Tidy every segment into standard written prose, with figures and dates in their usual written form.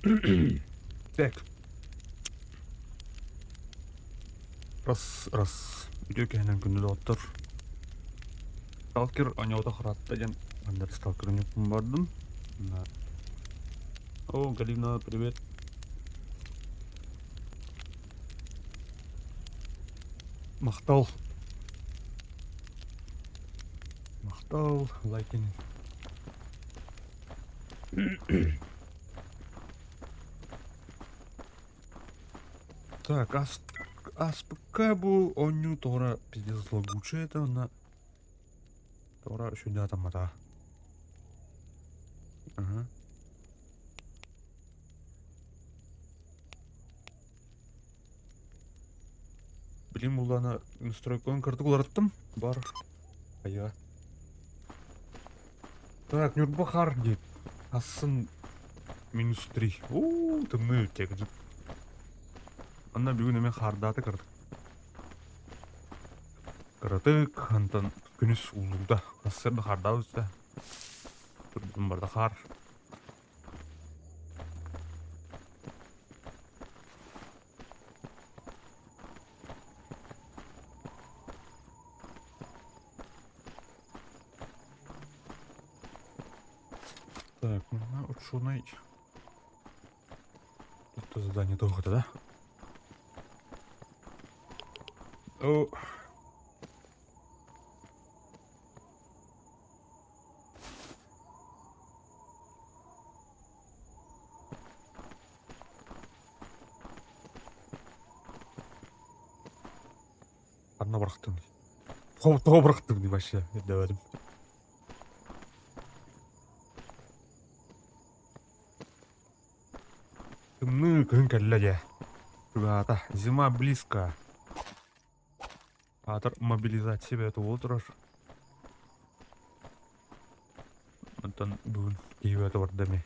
Так, раз. Үйдө кенен күнү доктор. Сталкер анёта харатта жан андер сталкерын бардым. О, Галина, привет. Мактал, лайкин. Так, АСПК бу оню тора пиздец лагучая, это на тора сюда там это. Ага. Блин, бұл ана настройканы кырдык аттым. Бар. Ая. Так, Нюрбахар дейт. Асын -3. Тымны тегип. Анда бүгүн эме хардаты кырдык. Кырдык, антан күнүс улууда. Ассырды хардабыз да. Турдум барда хар. Так, мына ученый. Это задание долго-то, да? О. Одна брахтым. Тоо брахтым не вообще. Дәвәдем. Тымны күн кәлләгә. Ребята, зима близко. Атыр мобилизация бәті отырыр. Антон бүгін кейбәті бар дәме.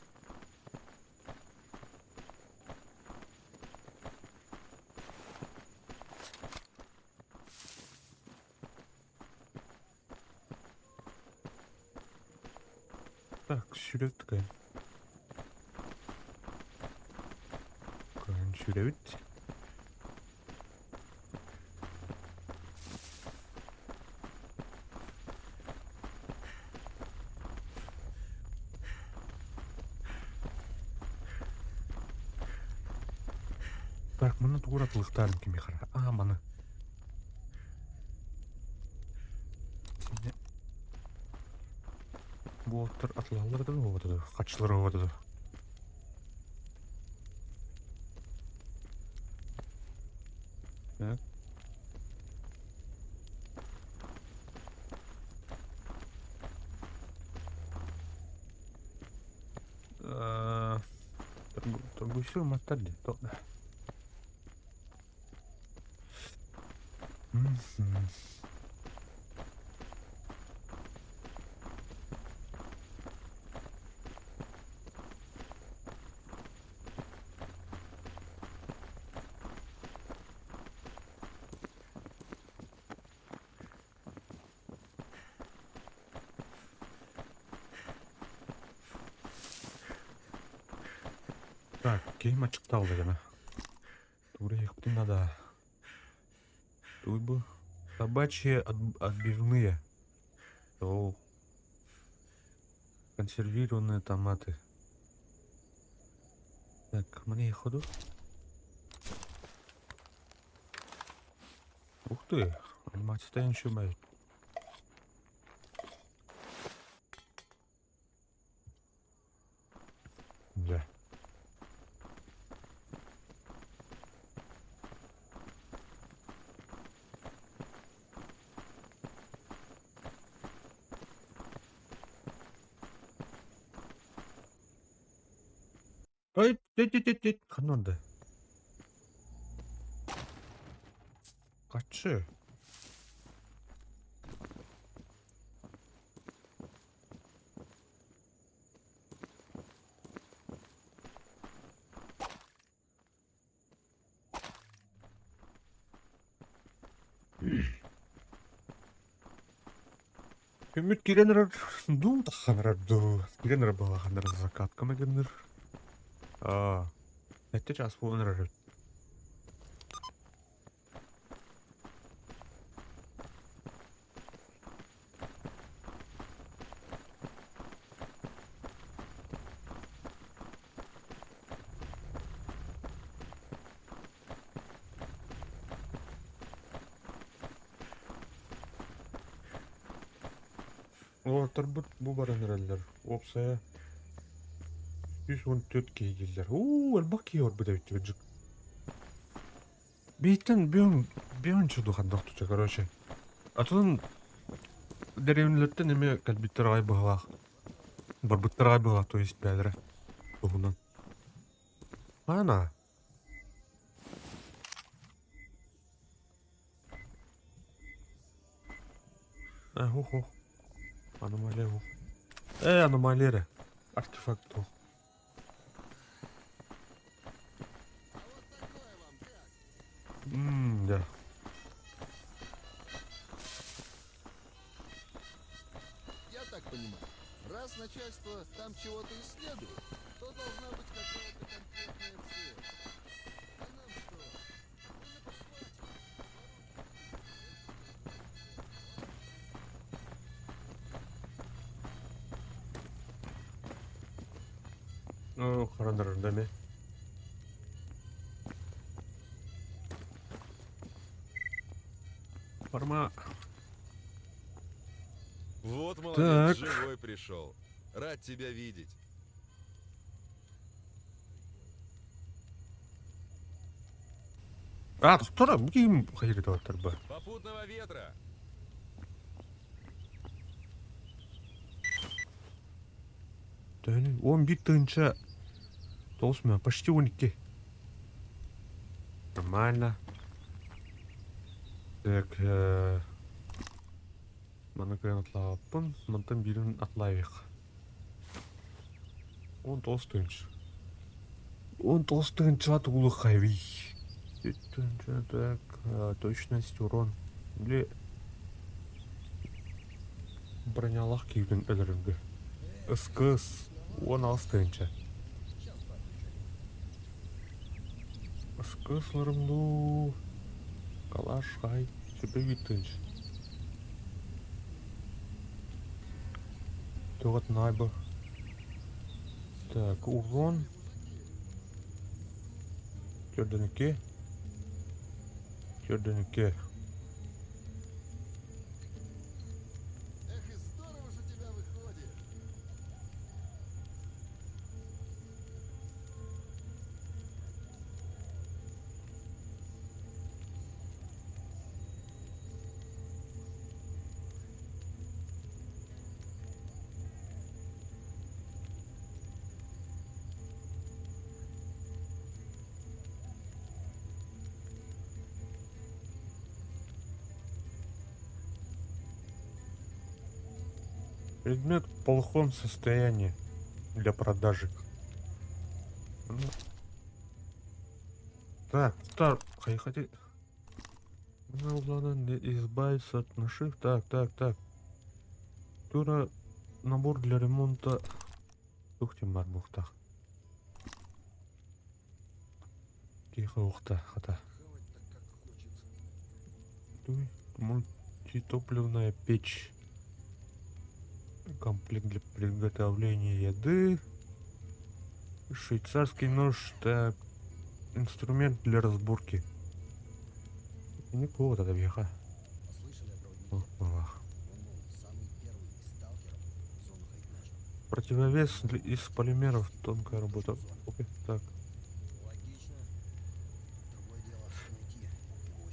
Так, сүйрепті кәйін. Кәйін сүйрепті. Так, мұны туғыратылықтарым кеме қара. Маны. Бұл оттар атылаларды өтеді, қачылары өтеді. Так. Торгуйсу маттарды, тоқна. Так, кейм ачыкталды гана. Тура ехать надо. Тут бы собачьи отбивные. О. Консервированные томаты. Так, мне их ходу. Ух ты, мать стоящую мать. Да. Ой, қанонды. Қачы. Үміт керенер ду таханар ду. Керенер балахандар закатка мегенер. Nätte час болар. Олар бу баранерлер. Опсая 114 кейгиллер. Албак кейор бу да бит. Бейтен бен чуду хандактуча, короче. Атын деревнелерден эме калбиттер ай багалах. Барбыттер ай багалах, то есть бәдере. Тугунан. Ана. Хух. Аномалия хух. Аномалия. Артефакт хух. Да. Я так понимаю, раз начальство там чего-то исследует, то должна быть какая-то конкретная цель. А нам что? Харандар даме. Форма. Вот молодец, Так. живой пришел. Рад тебя видеть. Тура бugün hayır da var bu. Попутного ветра. Дәне 11 тынча. Толсма почти 12. Нормально. Так, мана кырын атлаппын, мантан бирин атлайык. 19 тынч. 19 тынча тулы хайви. Так, точность, урон. Или бронялах кийген өлөрүнгө. СКС 16 тынча. СКСларымду калаш хай сөбөй тынч. Тогат найбы. Так, урон. Көрдөнүкө. Эх, и здорово же у тебя выходит. Предмет в плохом состоянии для продажи. Ну. Так, хотите. Главное избавиться от наших. Так. Тура набор для ремонта. Тухтим бар бухта. Тихо ухта, хата. Хавать-то как хочется. Туй, мультитопливная печь. Комплект для приготовления еды. Швейцарский нож, так. Инструмент для разборки. Неплохо тогда веха. Слышали о проводнике? Ох, ах. Он, мол, самый первый из сталкеров в зону Хайднаш. Противовес из полимеров. Тонкая работа. Окей, так. Логично. Другое дело найти. Его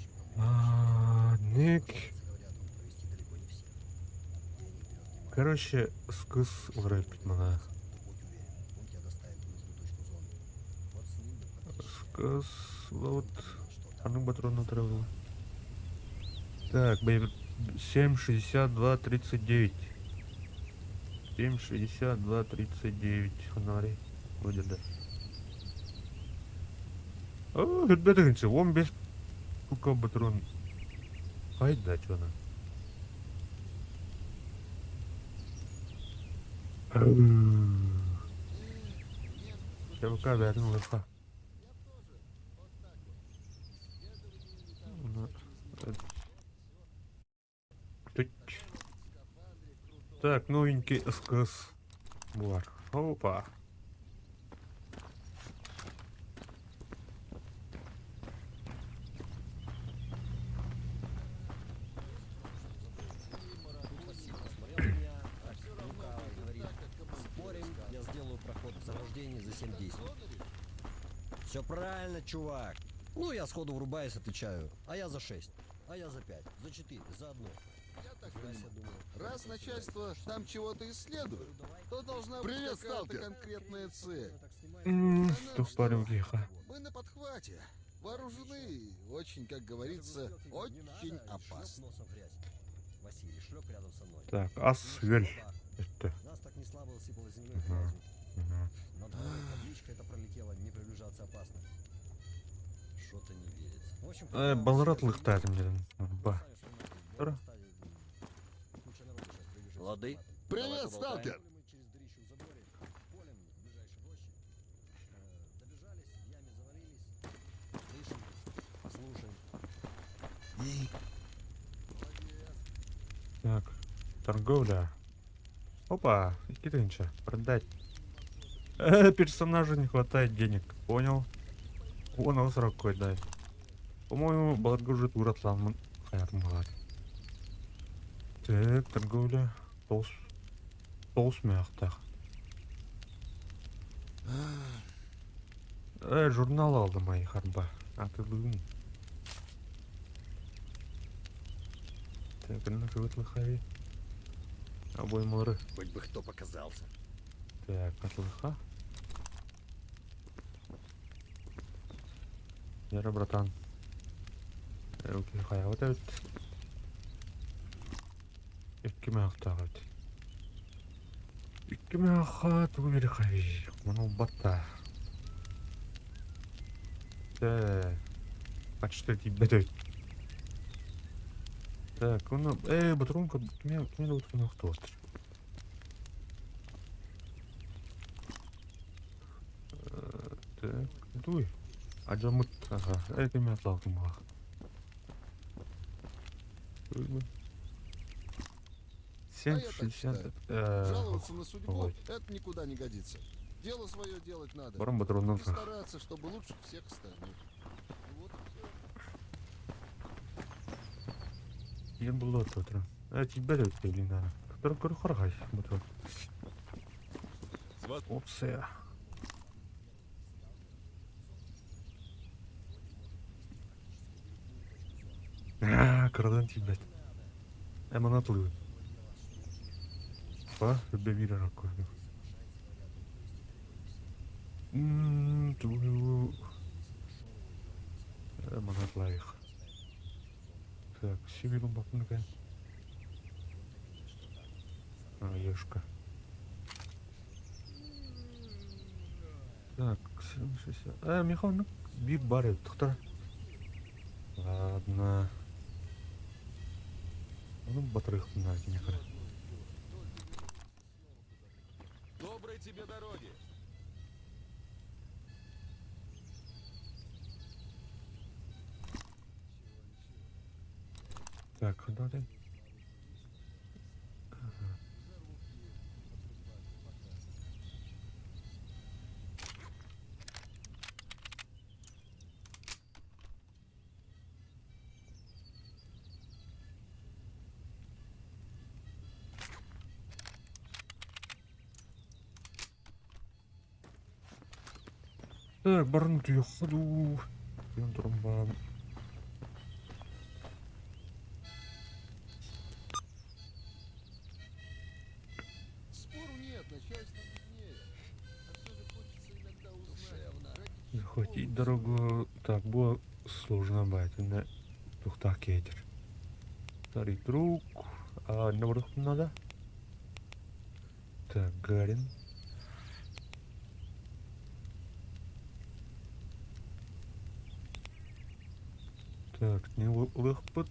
очень проблемно. Ник. Говорят, он провести далеко не всех. Денег берет немало. Короче, скыс врать питмана. Будь уверен, он тебя доставит в нужную точку зоны. Вот с ним бы подключить. Скыс, вот. Что-то. Ану патрон отрывал. Так, 7,62,39. 7,62,39. Фонарь. Вроде да. Ребята, 15 штука патрон. Хайда, чё она? Нет, ТВК бәрін ұлырға. Так, новенький СКС. Бар. Опа. Спорим, я сделаю проход в заграждении за 7 действий. Все правильно, чувак. Ну, я сходу врубаюсь, отвечаю. А я за 6. А я за 5. За 4. За одно. Я так Я понимаю, думаю, раз начальство там чего-то исследует, то должна быть Привет, какая-то сталкер. конкретная цель. Что в паре геха. Мы на подхвате. Вооружены, очень, как говорится, очень опасно. Василий, шлеп рядом со мной. Так, Асвель. Это. Нас так не слабо засыпало землей Ага. грязью. Ага. Над головой табличка это пролетела, не приближаться опасно. Что-то не верится. В общем, Балратлых татим деден. Ба. Ра. Лады. Привет, сталкер! Так, торговля. Опа, Китынча, продать. Персонажу не хватает денег, понял? Он срок какой дай. По-моему, Баларгужит Уратлан Хаят Мулат. Так, торговля. Толс мягтах. Журнал алды мои харба. А ты лын. Так, ну что вытлыхай. Обойморы. Хоть бы кто показался. Так, отлыха. Яра, братан. Руки хаят evet. İki mehtaat. İki mehtaat bu bir hay. Bunu batta. Почти тебе. Так, он... батрунка, мне вот на кто. Так, дуй. Аджамут, ага, это меня отталкивало. А я так 7,60. считаю. Жаловаться на судьбу вот. это никуда не годится. Дело свое делать надо. Барам И батроннан стараться, чтобы лучше всех остальных. Вот и всё. Я был тут. Тебя тут или надо? Который хороший, батрон. С вас Опция. Крадан тебя. Эманатлы. Па, бевира ракой. Ту. Эманатлаих. Так, сибиру бапнука. Ешка. Так, 760. Михаил, бир бар кто? Ладно. Ну, батарых на нехера. доброй тебе дороги. Так, куда ты? Так, барнут ее ходу. Я тромбан. Спору нет, начальство виднее. А все же хочется иногда узнать. ради Захватить чего дорогу. Так, было сложно бать. На тухтах кетер. Старый друг. А наоборот надо. Так, Гарин. Так, не выход.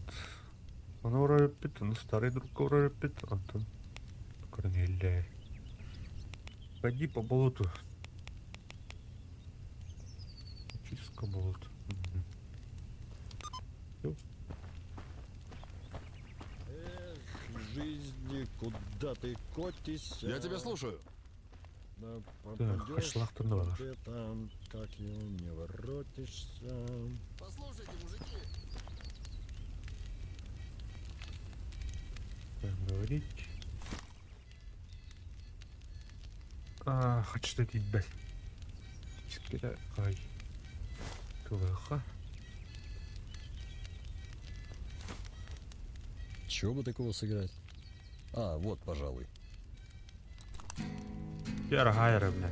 Он урапит, он старый друг урапит. Антон. Корнелия. Пойди по болоту. Коробка болт. Мгм. Эх, жизни, куда ты котишься? Я тебя слушаю. Да Так, попадёшь Хашлахтер Норов. ты там, как его не воротишься. Послушайте, мужики, Так, говорить. Хочу эти бәс. Скида, ай. КВХ. Чего бы такого сыграть? А, вот, пожалуй. Яргайры, бля.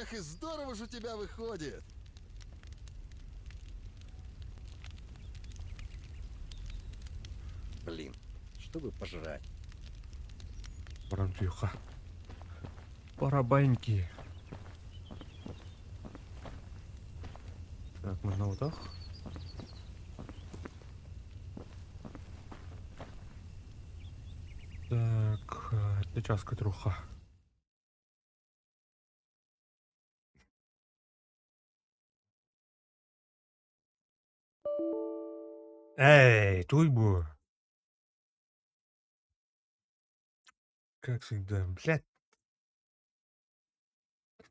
эх, и здорово же у тебя выходит. Блин, чтобы пожрать. Барантуха. Барабаньки. Так, можно вот так. Так, сейчас катруха. Эй, туйбу. Как всегда, блядь.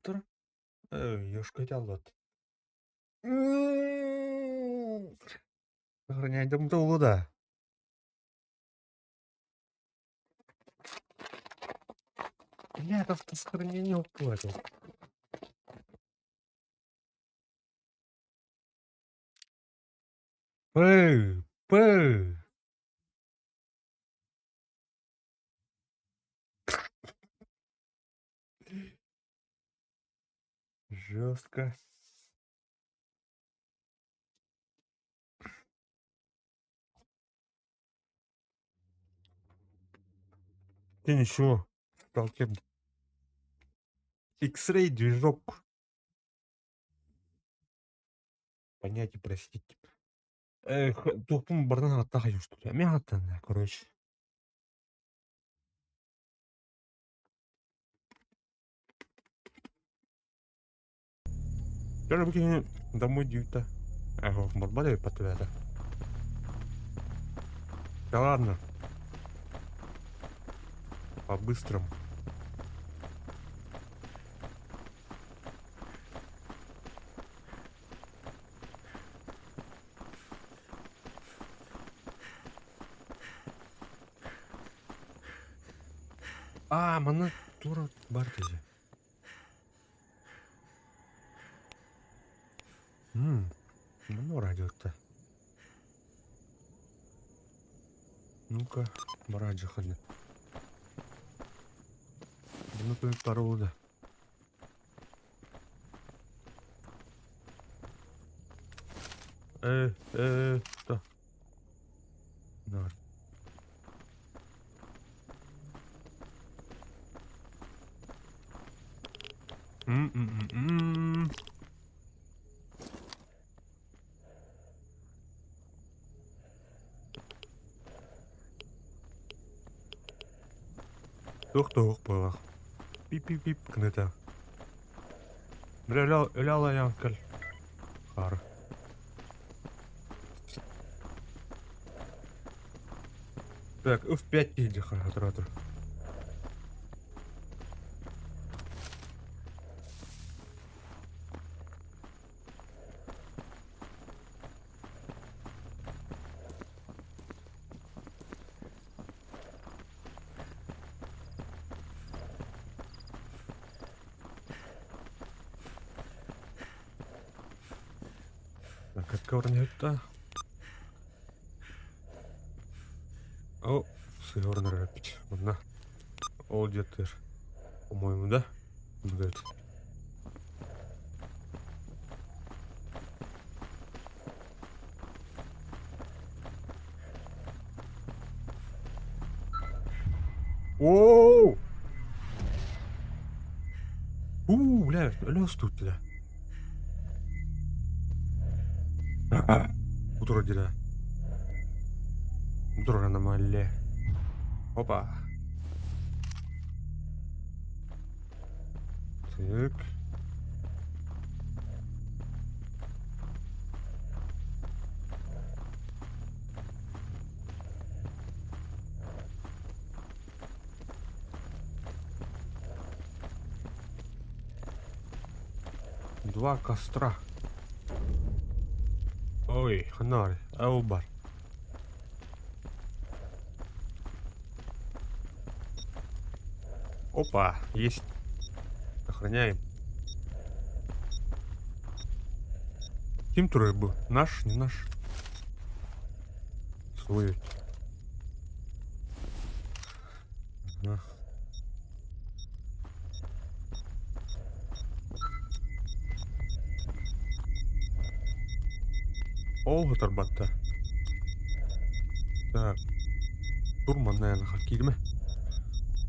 Тур. Эй, ёшкать-аллот. Охранять дом да. Блядь, автосохранение уплатил. Пы, пы. Жестко. Ты ничего. Сталкер. X-Ray движок. Понятие, простите. Эх, тупым барнага тахаю, что ли. Мята, короче. Я же домой дюта. Ага, барбадай по твята. Да ладно. По-быстрому. Мана тура бартези. Ну радио-то. Ну-ка, бараджи ходи. Ну-ка, парода. Что? Да. М-м-м-м. Тух-тух было. Пип-пип-пип, кнета. Ляла янкаль. Хар. Так, F5 иди, оператор. Так, откорнета. О, сыгорный рэпить. Ладно. Олдетер. По-моему, да? Говорит. Оу! Бля, лёс тут, бля. Утро. Утро на мале. Опа. Так. Два костра. Ой, ханары, аубар. Опа, есть. Охраняем. Ким туры был? Наш, не наш? Свой. Ага. Олғы тарбатта. Так. Турман, наверное, хакирме.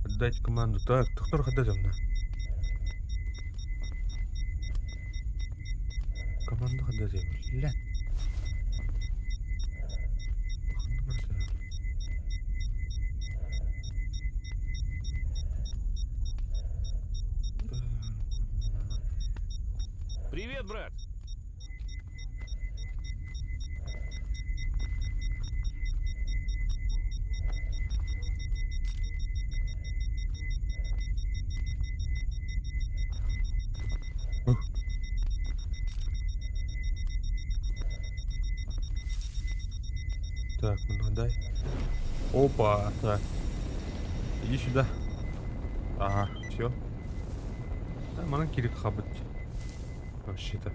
Отдать команду. Так, кто отдать мне? Команду отдать. Ля. Привет, брат. Так, ну дай. Опа, так. Иди сюда. Ага, все. Да, мана кирик хабать. Вообще-то.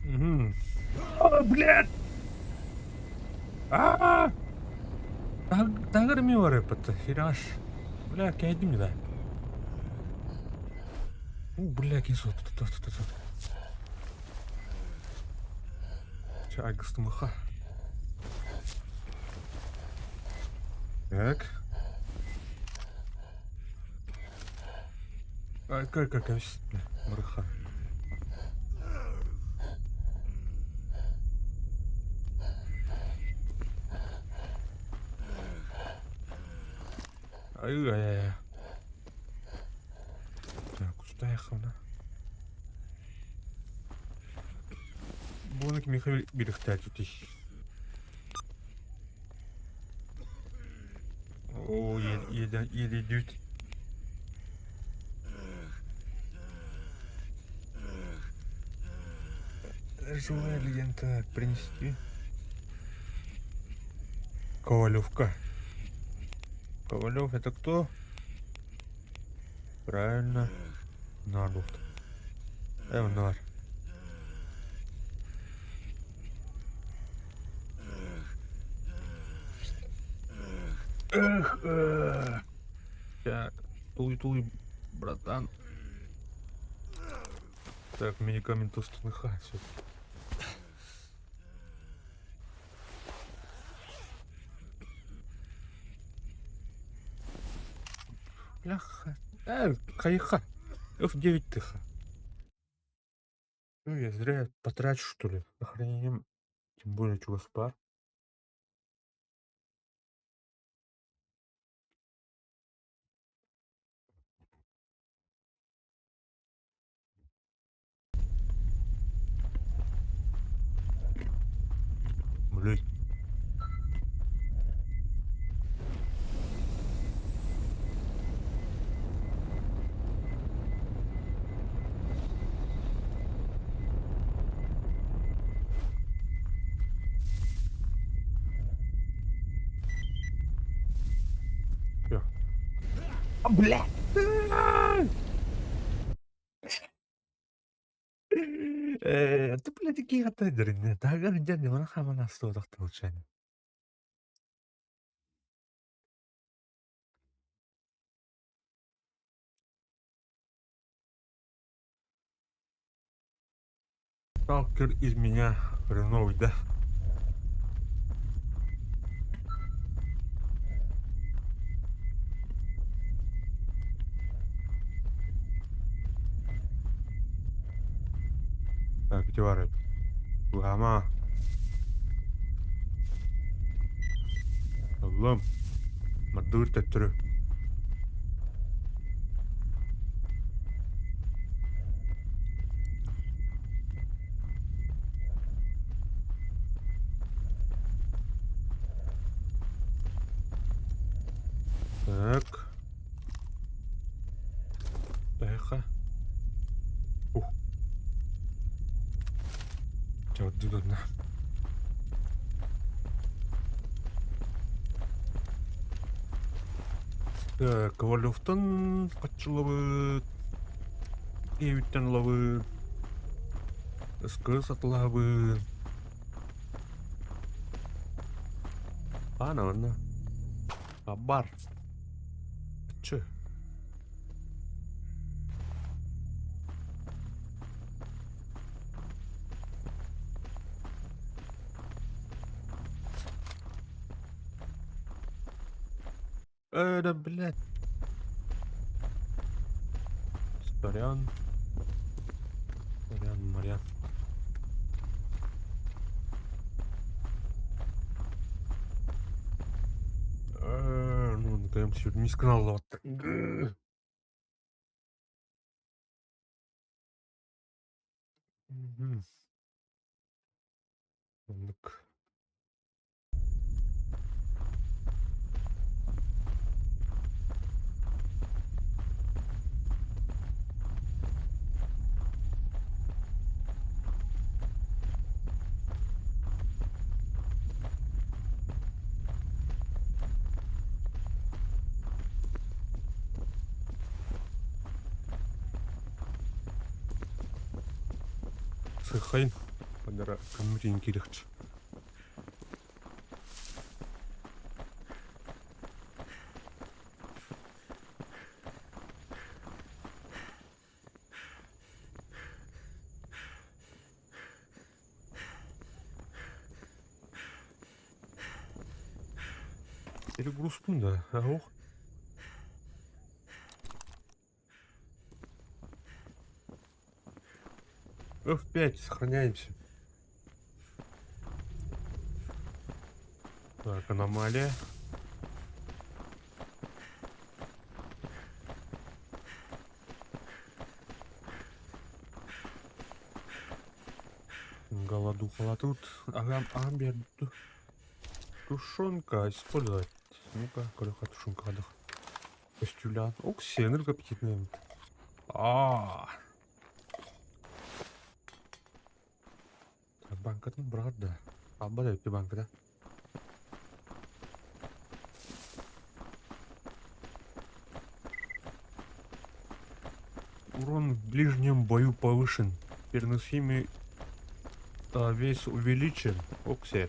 Угу. А, блядь! А! Тагыр ми бар епатты, хираш. Бля, кәйдім не да. Бля, кесу. Чай, гастымыха. Так. Как мрыха. Ай. Так, куда ехал, да? Бонок Михаил Берехтать тут ищет. О, еле идет. Живая легенда принести. Ковалевка. Ковалев это кто? Правильно. Нарбут. Эвнар. Так, туй, братан. Так, медикамент установка. Все. Бляха. Хайха. F9 тыха. Ну, я зря потрачу, что ли. Охранением. Тем более, чего спар. Блин. Всё. А, бля! Ты, блядь, такие отдырные. Да, дядя, не монахам на сто так толчание. Сталкер из меня хреновый, да? Так, где варят? Лама. Allah'ım. Maddur tetri. Так. Тихо. Ух. Чего тут на? Так, Ковалевтан качылабы. Евиттен лабы. Эскыз атлабы. Ана. Абар. Че? Да, блядь. Сорян. Марьян. Ну, наконец, сегодня не сказал вот так. Мгм. Так. Сыхай. Подара камеринки легче. Перегрузку, да. Ох. F5, сохраняемся. Так, аномалия. Голодухала тут. Амбер. Тушенка использовать. Ну-ка, колеха тушенка отдых. Постюлян. Окси, энергоаппетитный. Так, банкатын брат, да. Аббада өтті банкада. Урон в ближнем бою повышен. Переносимый вес увеличен. Окси.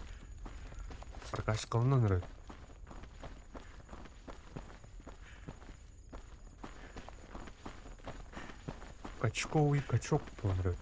Прокачкалынан ры. Качковый качок планры.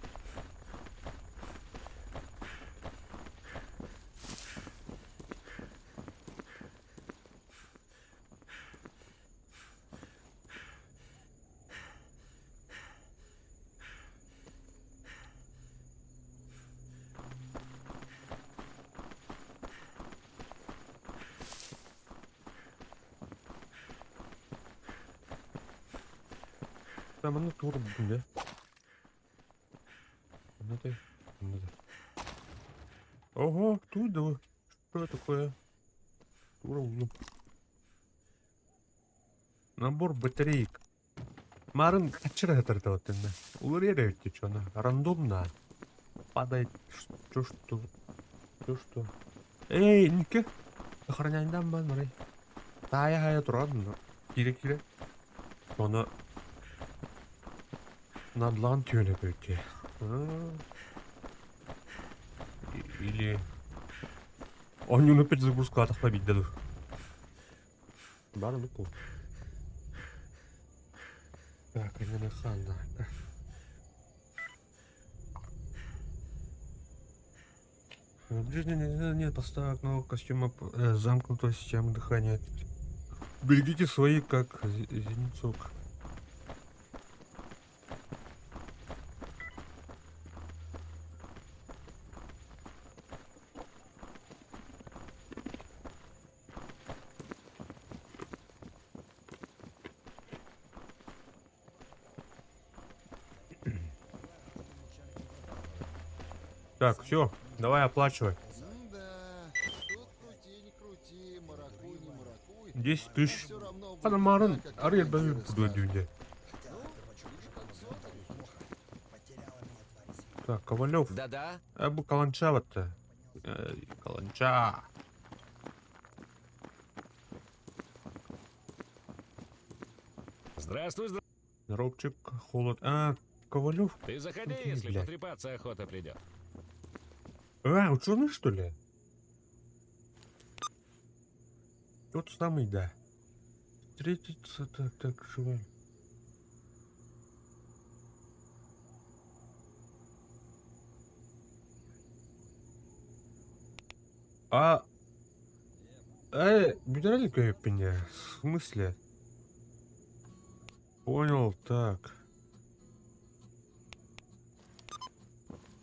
Там оно тур, да? Комната. Ого, тут да. Что такое? Тура. Набор батареек. Марын качыра вот это. Улыряете, что она рандомно падает. Что? Эй, Нике. Охраняйдан бан, марай. Тая турады. Кире. Оны надлан тюле бөте. Или... Он не опять загрузку отохлобить даду. Бар, ну пол. Так, именно ханда. Ближний нет поставок нового костюма замкнутого системы дыхания. Берегите свои, как зеницок. Так, все, давай оплачивай. Да, тут крути, не крути, маракуй, не маракуй. 10 а тысяч. всё равно будет Адамарын не так, как арьер командиры бәлір скажут. дүйінде. Так, Ковалев. Да-да. Bu Каланча вот-то. Каланча. Здравствуй, Робчик, холод. Ковалев. Ты заходи, Окей, если блядь. потрепаться охота придет. Ученый, что ли? Тот самый, да. Встретиться так живем. Бедерали меня? В смысле? Понял, так.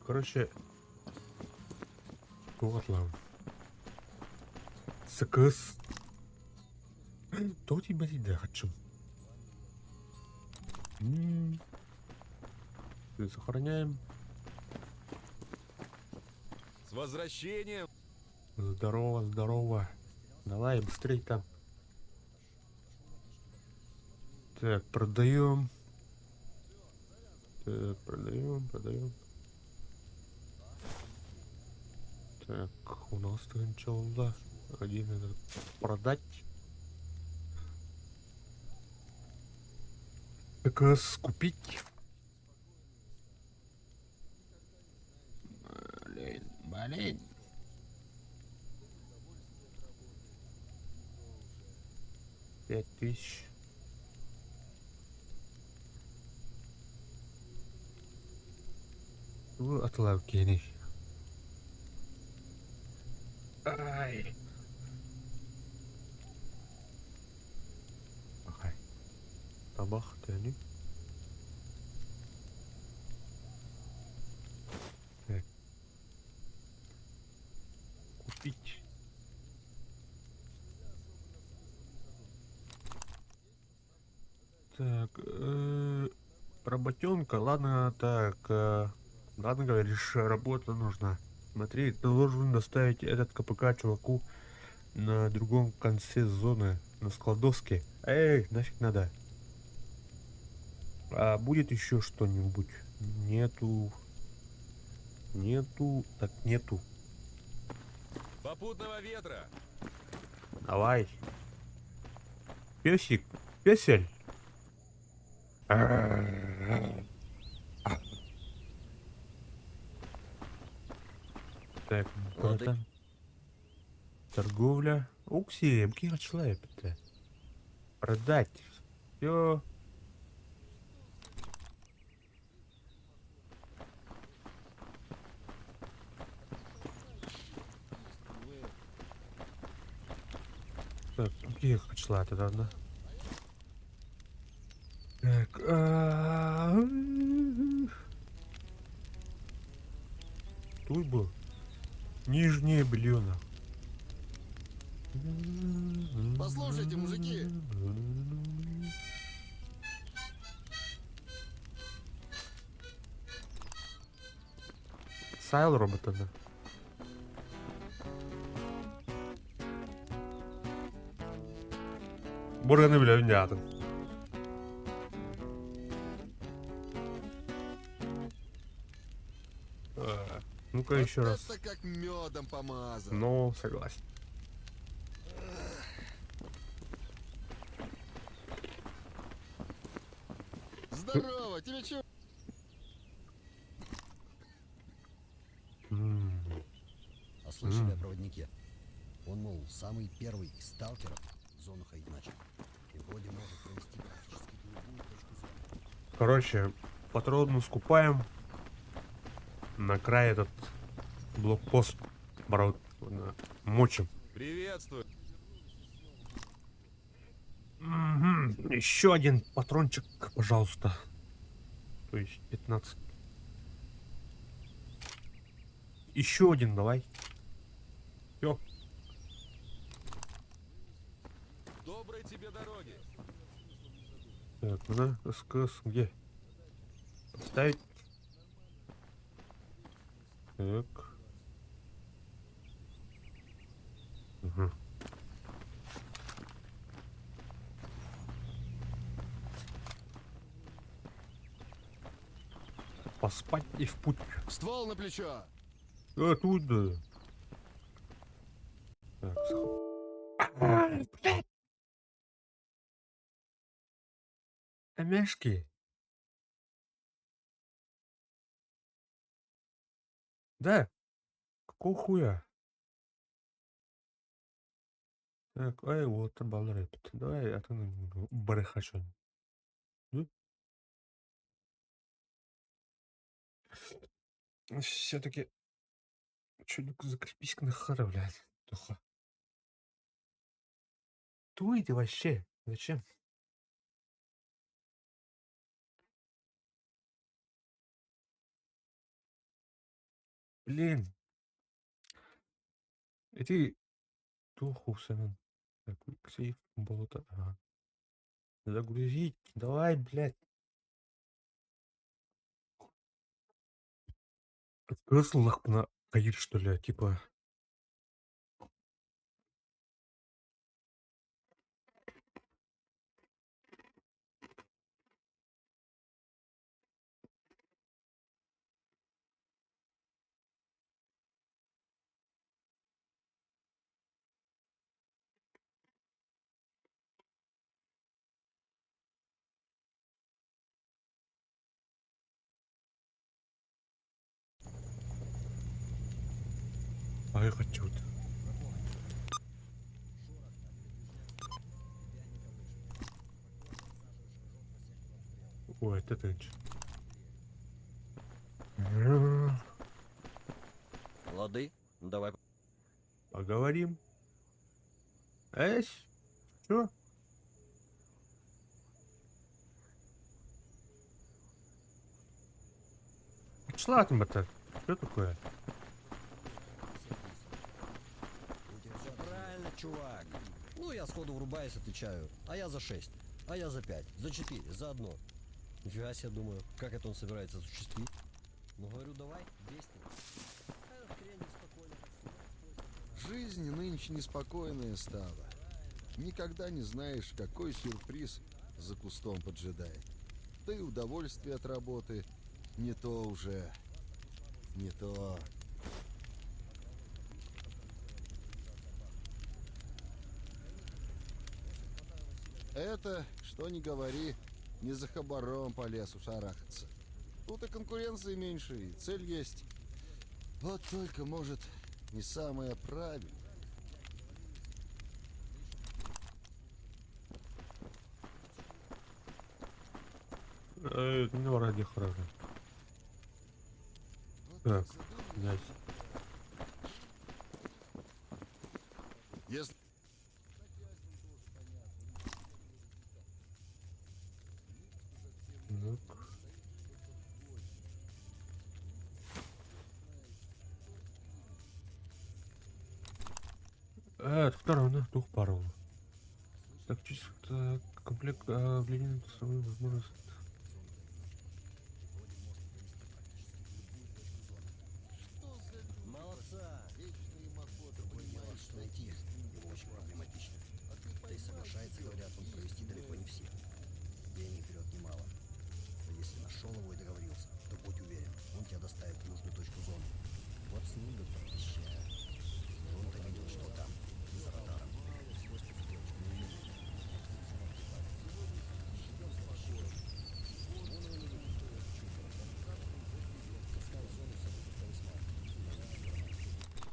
Короче. Вот лам. Сакыс. Тот тебя да хочу. Сохраняем. С возвращением. Здорово, здорово. Давай быстрей там. Так, продаем. Так, продаем. Так, у нас там ничего, да. Один этот продать. Так, скупить. Блин. 5000. Atlav geni. Ай. Ага. Табах тяни. Так. Купить. Так, работенка, ладно, так, ладно, говоришь, работа нужна. Смотри, ты должен доставить этот КПК чуваку на другом конце зоны, на складовске. Эй, нафиг надо. А будет еще что-нибудь? Нету. Так нету. Попутного ветра. Давай. Песель. Так, братан. Торговля. Укси, мкир члепте. Продать. Все. Так, мкир члепте, да? Так, тут был нижнее белье. Послушайте, мужики. Сайл робота, да. Бурганы бля внятно. Ну-ка еще Вот раз. это как медом помазан. Ну, согласен. Здорово, тебе чё? А слышали о проводнике? Он, мол, самый первый из сталкеров в зону ходить начал. И вроде может провести практически любую точку зоны. Короче, патроны скупаем. На край этот блокпост мочим. Приветствую. Еще один патрончик, пожалуйста. То есть 15. Еще один давай. Все. Доброй тебе дороги. Так, надо СКС где? Поставить. Так. Угу. Поспать и в путь. Ствол на плечо! Оттуда. Так, Ай, блядь. Мешки. Да. Какого хуя? Так, ай, вот, балрепт. Давай, а ты барахачон. Все-таки чуть закрепись на хара, блядь. Туха. Туй ты вообще. Зачем? Блин. Эти туху сэмэн. Так, сейф, болото. Ага. Загрузить. Давай, блядь. Крысл на каир, что ли, типа. А я хочу. Ой, это тынч. Лады, ну давай. Поговорим. Эсь? Чё? Шла там это. Что такое? Все правильно, чувак. Ну, я сходу врубаюсь, отвечаю. А я за 6. А я за 5. За 4. За одно. Нифига себе, думаю, как это он собирается осуществить? Ну, говорю, давай, действуй. Хрень неспокойно, как снимать, Жизнь нынче неспокойная стала. Никогда не знаешь, какой сюрприз за кустом поджидает. Да и удовольствие от работы не то уже. Не то. Это, что ни говори, не за хабаром по лесу шарахаться. Тут и конкуренции меньше, и цель есть. Вот только, может, не самое правильное. Ну, ради хорошо. Вот Так, задумайся. князь. Если... Ну-ка. Это второй, да? Двух паров. Так, чисто комплект влияния на свою возможность. Что за люди? Молодца! Вечные им охота, Другое дело, понимаешь, что найти их его очень проблематично. А ты Да и поймал соглашается, ее. говорят, он провести далеко не всех. Денег берет немало. Но если нашел его и договорился, то будь уверен, он тебя доставит в нужную точку зоны. Вот с ним бы пообещаю. Он-то видел, что там, за радаром.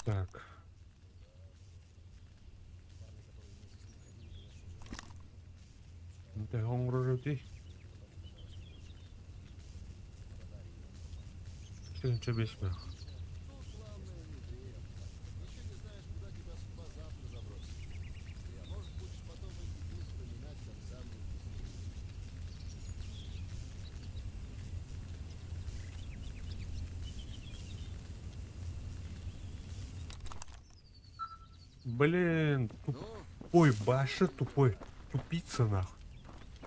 Так. Да, он вроде здесь. Что ничего без меня. Тут главное не время. Еще не знаешь, куда тебя судьба завтра забросит. Может, будешь потом эти дни вспоминать как самые вкусные. Блин, Ну, тупой башы, тупой. Тупица нахуй.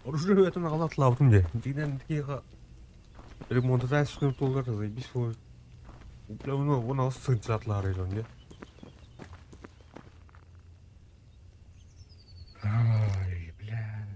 Оружие это наглат лавдым де. Дигден тига ремонтация тулгар заебись ой. Bля, bu nasıl sıçratlar öyle? Ay, bля.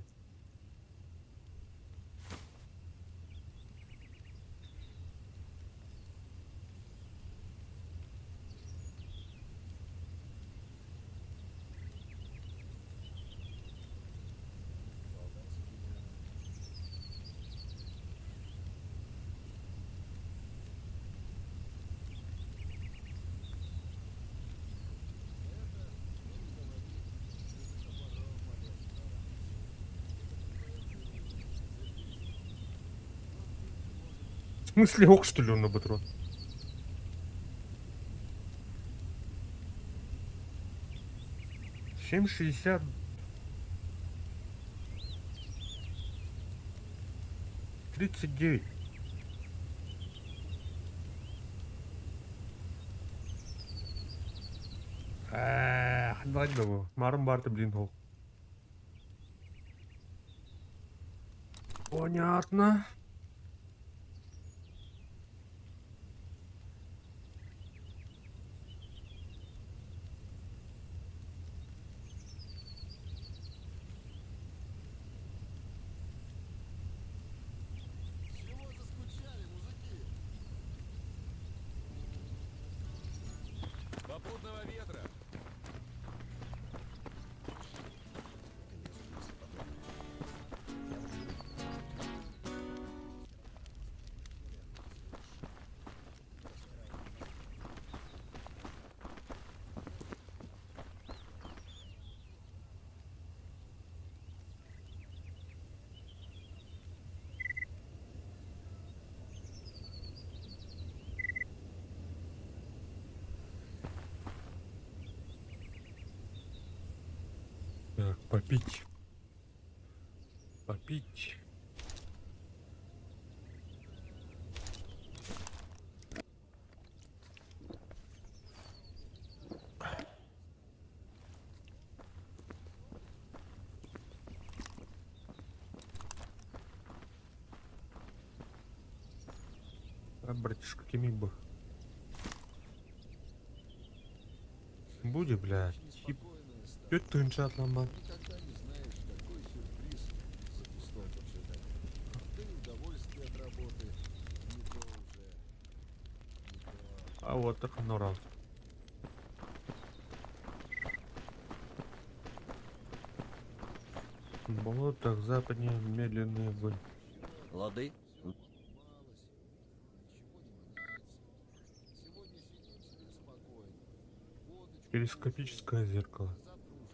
В смысле ок, что ли, он на патрон? Семь 60. Тридцать девять. Ладно, bu. Марым барды, блин, ол. Понятно. Чего заскучали, мужики? Попутного ветра. Так, попить. Попить. А, братишка, кеми бы. Буде, блядь. Тип. Спокойная стала. Чё ты иншат ломать? Никогда не знаешь, какой сюрприз за кустом поджидает. Да и удовольствие от работы не то уже. Не то. А вот так оно раз. В болотах западнее медленный огонь. Лады? Малость, ничего не манается. Сегодня сидим себе спокойно. Водочку Телескопическое зеркало. завтра уже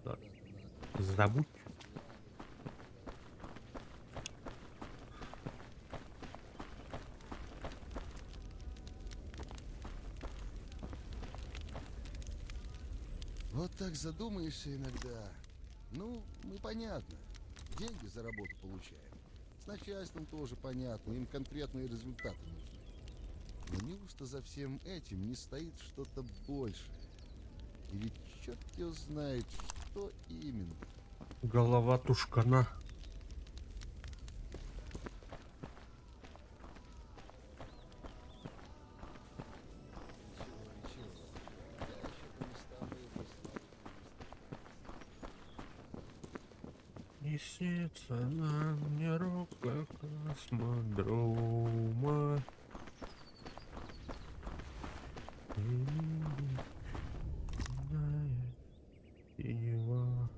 Так, кидаться куда-то надо. Забудь. Вот так задумаешься иногда. Ну, мы понятно. Деньги за работу получаем. С начальством тоже понятно. Им конкретные результаты нужны. Но неужто за всем этим не стоит что-то большее? И ведь черт его знает, что именно. Голова тушкана. Ничего, ничего. Я еще по местам его Несется на мне рука космодрома. Синева.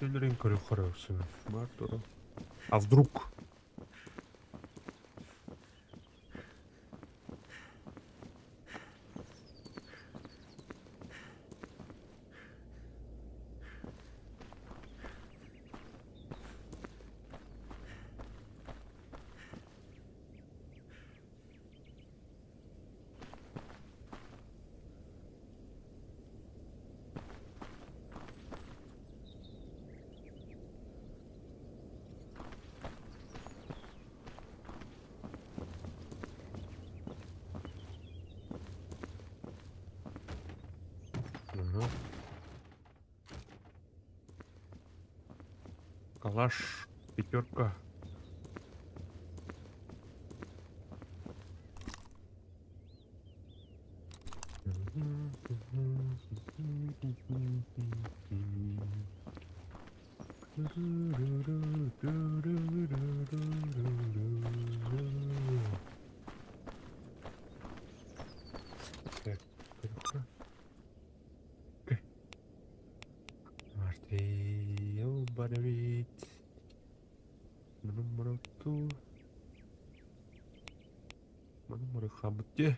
Дринкарю хороший. Мартура. А вдруг? Ага. Калаш, пятерка. Так, только. Мартейл Барвит. Номер ту. Номер хабте.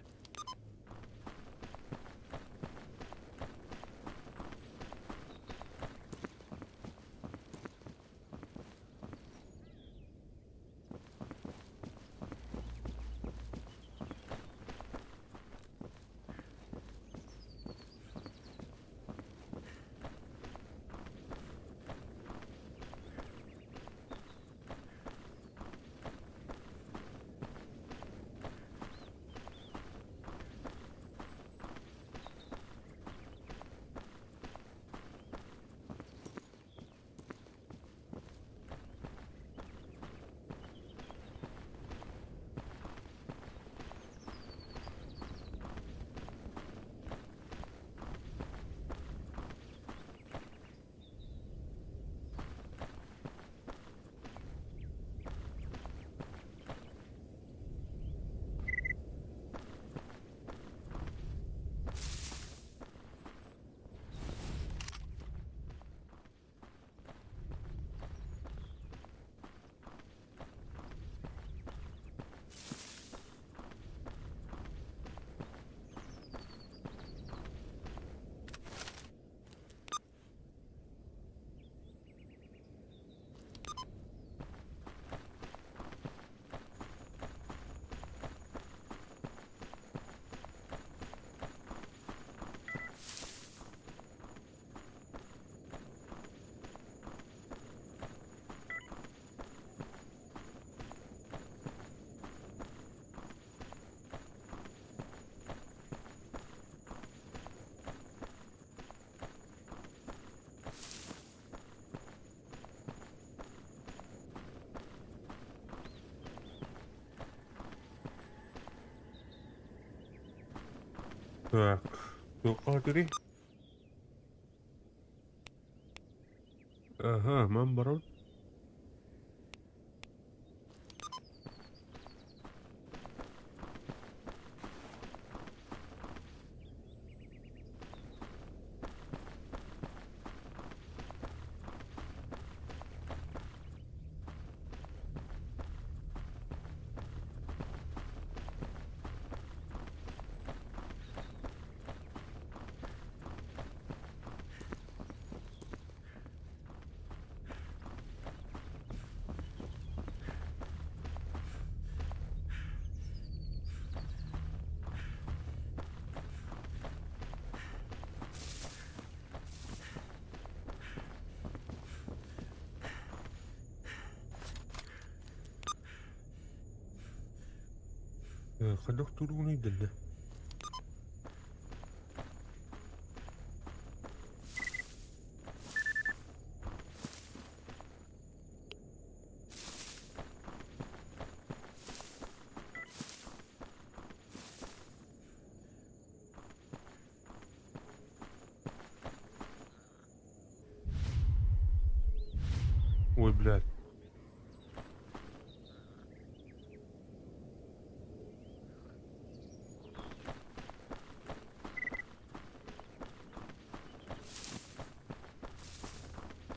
Так, сколько три? Ага, мамбарон. Ходок тургуны делdi. Ой, блядь.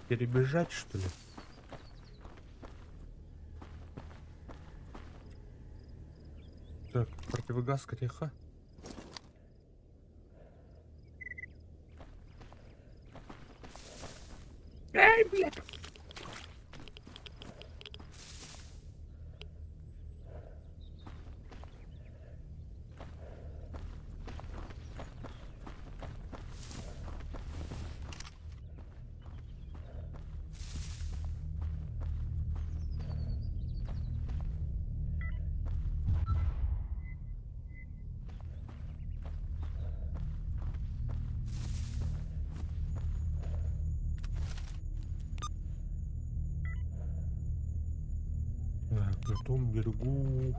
Перебежать, что ли? Так, противогаз кореха. Эй, блядь! том берегу.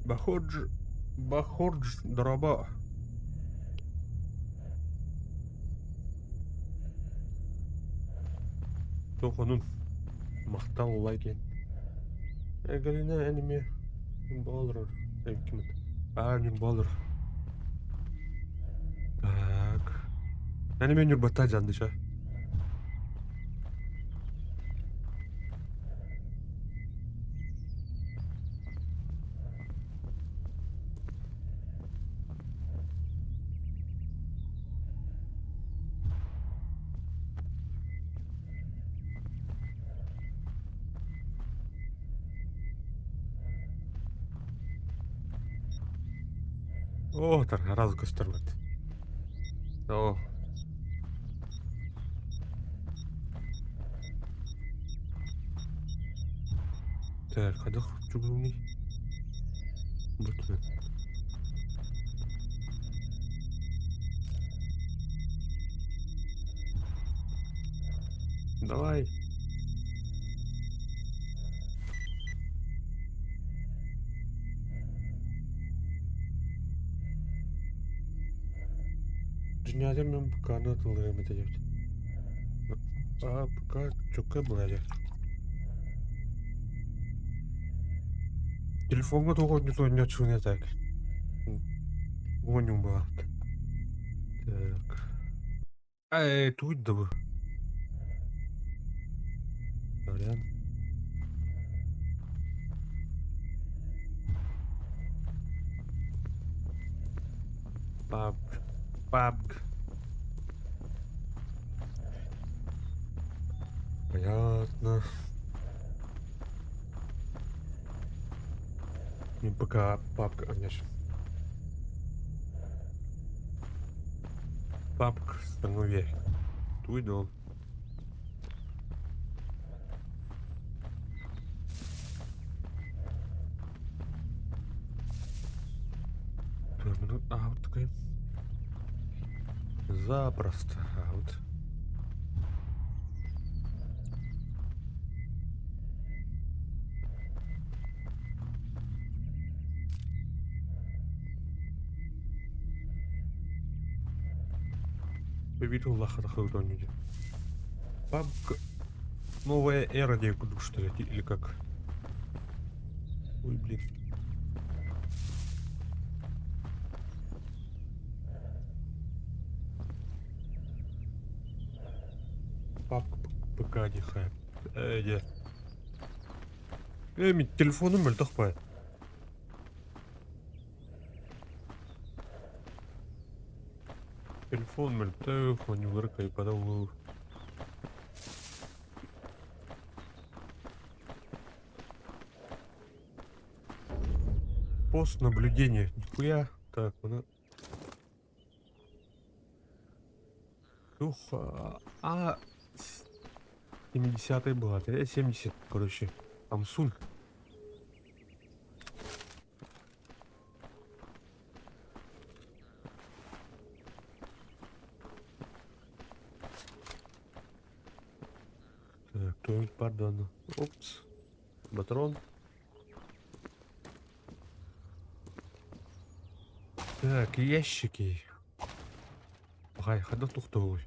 Баходж дроба. Жоқ, оның мақтау олай екен. Галина әніме болыр. Кім болыр. Так. Әніме нүрбатта жанды ша. О, раз göstermedi. О. Так, хадах чугунный. Бутмен. Давай. Dünyada ben bu karnı atılırım edeceğim. Bu kar çok böyle. Telefonga тоғыз не чуне так. Гоню было. Так. Тут да бы. Вариант. Пабг. Понятно. Не пока папка, конечно. Папка становей. Туйдол. Вот такая. Запросто. Вот. Увидел лаха удонюде. Папка. Новая эра девку, что ли, или как? Ой, блин. Папка ПК не хай. Где? Телефоным мөлтөх бай. Телефон мөлтөх, он не выркай, подал. Пост наблюдения. Нихуя. Так, она... Ух, 70-й была, 70, короче. Samsung. Так, кто-нибудь, пардон. Опс. Батрон. Так, ящики. Ай, хода тухтовый.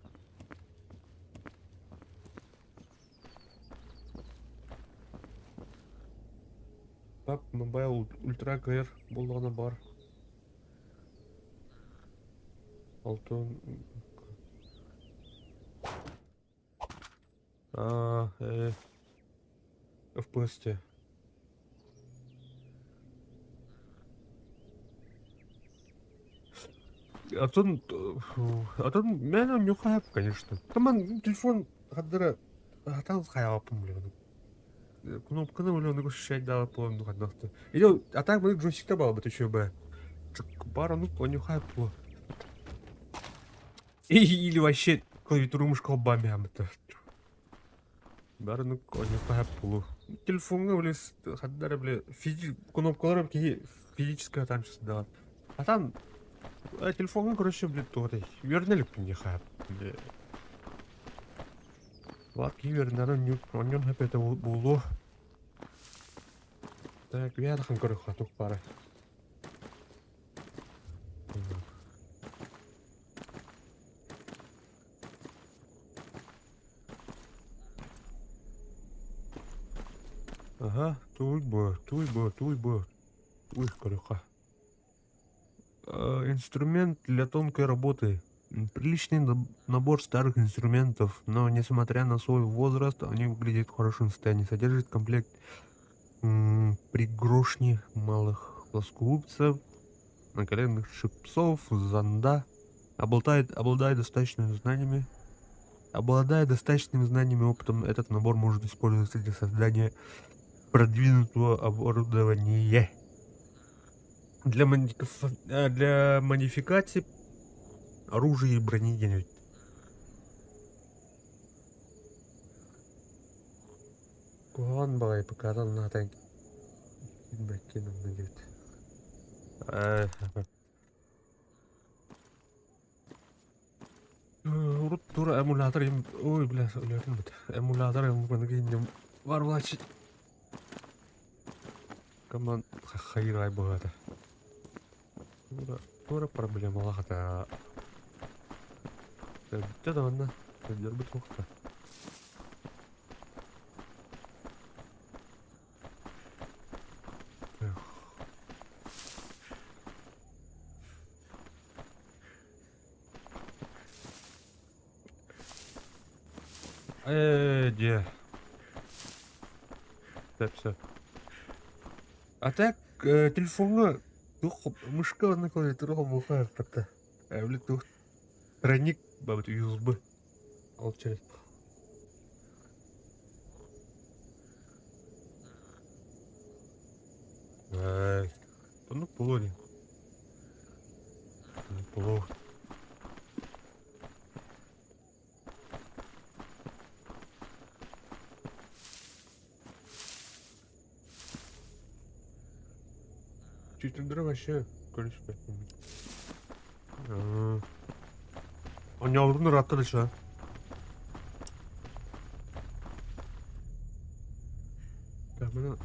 Пап, мобайл ультра КР болғаны бар. Алтын. FPS-те. Атын мен не хайп, конечно. Таман телефон хаддара хатан хайапым блин. Кнопканы блин ощущать да полно хаддахты. Или а так мы джойстикта было бы еще бы. Пара ну не хайп. Или вообще клавиатуру мышку бами амта. Бары ну не хайп полу. Телефонга блин хаддара блин кнопкалар ки физическая танчысы да. А там Телефонга, короче, блядь, той. Вернелік мені хап. Лапки вернелі, оннен хап это було. Так, вядахан короче, тук пара. Ага, туй бо. Уй, корюха. Инструмент для тонкой работы. Приличный набор старых инструментов, но несмотря на свой возраст, они выглядят в хорошем состоянии. Содержит комплект пригоршни малых плоскогубцев, наколенных шипцов, зонда. Обладая достаточными знаниями и опытом, этот набор может использоваться для создания продвинутого оборудования. Для модификации оружия и брони. Куан балай показал на танк. Кинул на урут тура эмулятор им. Ой, бля, эмулятор ему пангинем варвачить. Команд хайрай богато. Тура проблема лахата. Это да ладно. Дербит лохта. Где? Так, все. А так, телефонга мышка на клавиатуре бухает как-то. Блин, тут тройник, бабит USB. Получается. Ну, полоне. Поло. Чуть вообще, количество. Он не алдын ратты дальше. Так, мы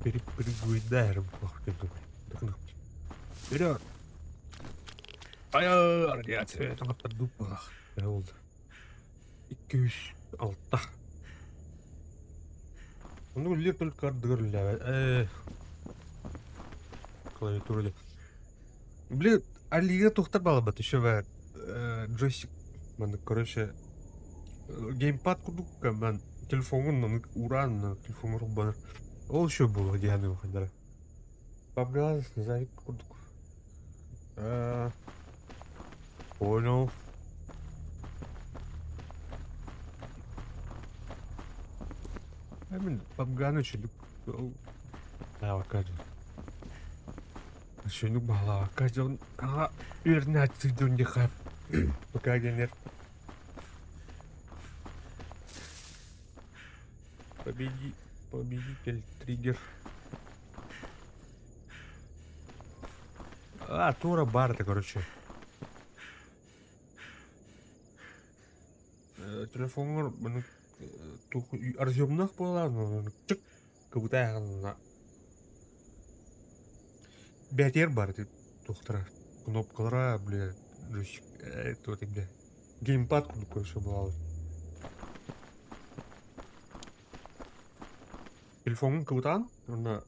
перегуидаем плохо, я думаю. Вперед! Ай, радиация, это на поддупах. И кюсь, алта. Ну, лет только отдырля. Клавиатура. Блин, алига тухтабала бы еще в джойстик. Man, короче, геймпад кудукка, man, телефонун, уран, телефон рубан. Ол еще было, где они выходили. Погаз, завик кудук. Понял. Пабгану челюк. Авокадо. Еще не было авокадо. Вернять сюда не хап. Пока нет. Победитель триггер. Тура Барта, короче. Телефон разъемных была, но чик, как будто она бятер Барта, тухтра, кнопкалара, бля, это бля, геймпад куда все было. Телефон как будто она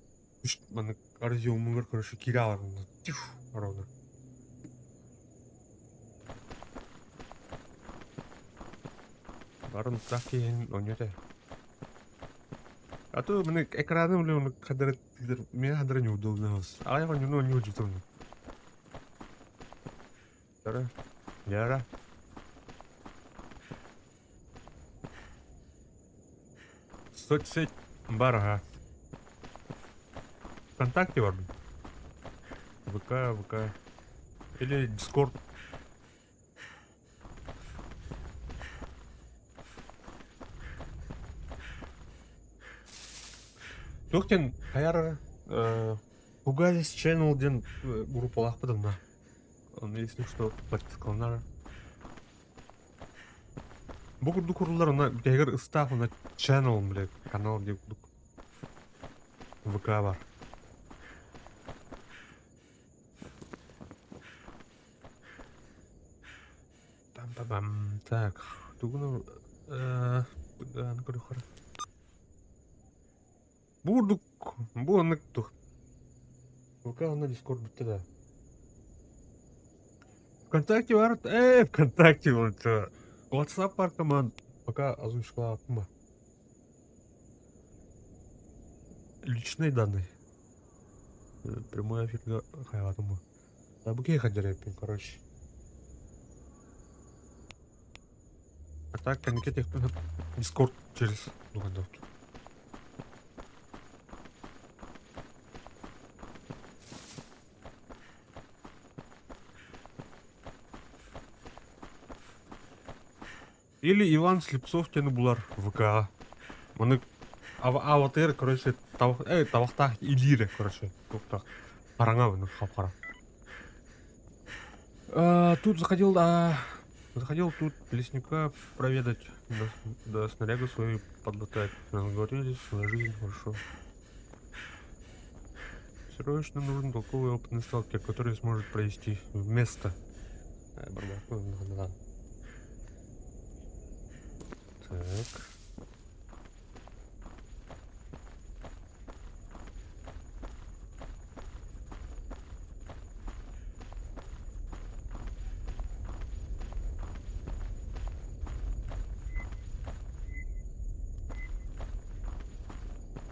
разъемный, короче, киряла, тиф, ровно. Барон так и он это. А то мне экраном ли он кадр меня кадр неудобно. А я не удобно. Дара. Яра. Соцсеть Барга. ВКонтакте варду. ВК. Или Дискорд. Тухтен, хайар, Фугазис Channel ден группалах подана. Он, если что, подсказал. Бүгүрдү курулар на эгер ыстаах на channel, блядь, канал деп ВК бар. Там-пам. Так, тугуну ан көрөхөр. Бурдук, бу аныктык. ВК на Discord битте да. ВКонтакте бар, ВКонтакте вот. WhatsApp бар команд. Пока озвучила акма. Личные данные. Прямой эфир хайватымы. А буке ходерепин, короче. А так, коммуникать их Discord через Дугандов. Или Иван Слепцов тені булар ВК. Оны аватар, короче, табақта илире, короче. Қараңа бұны қап-қара. Тут заходил тут лесника проведать, до снарягу свою подмотать. Наговорились, свою жизнь хорошо. Срочно нужен толковый опытный сталкер, который сможет провести вместо. Так.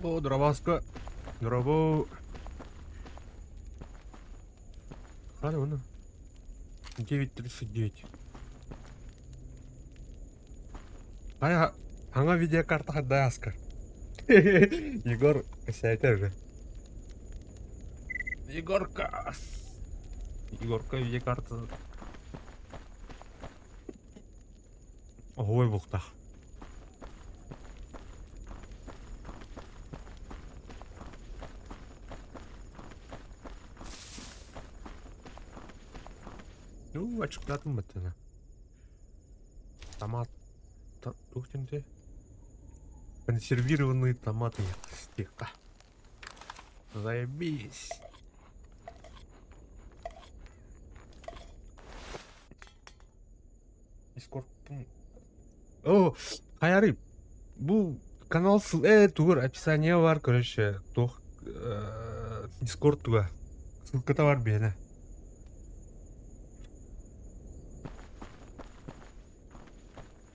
О, дроваска. Дрово. Ладно. 9:39. Аңа видеокарта хаддай Аскар. Егор косяйка же. Егорка видеокарта. Ой, бухтах. Ну, очкатым бітіні. Томат. Тухтенде. Консервированные томаты стека. Заебись. Дискорд. О, хаяры. Бу канал тугур описание бар, короче. Тох Дискорд туга. Ссылка-то бар бені.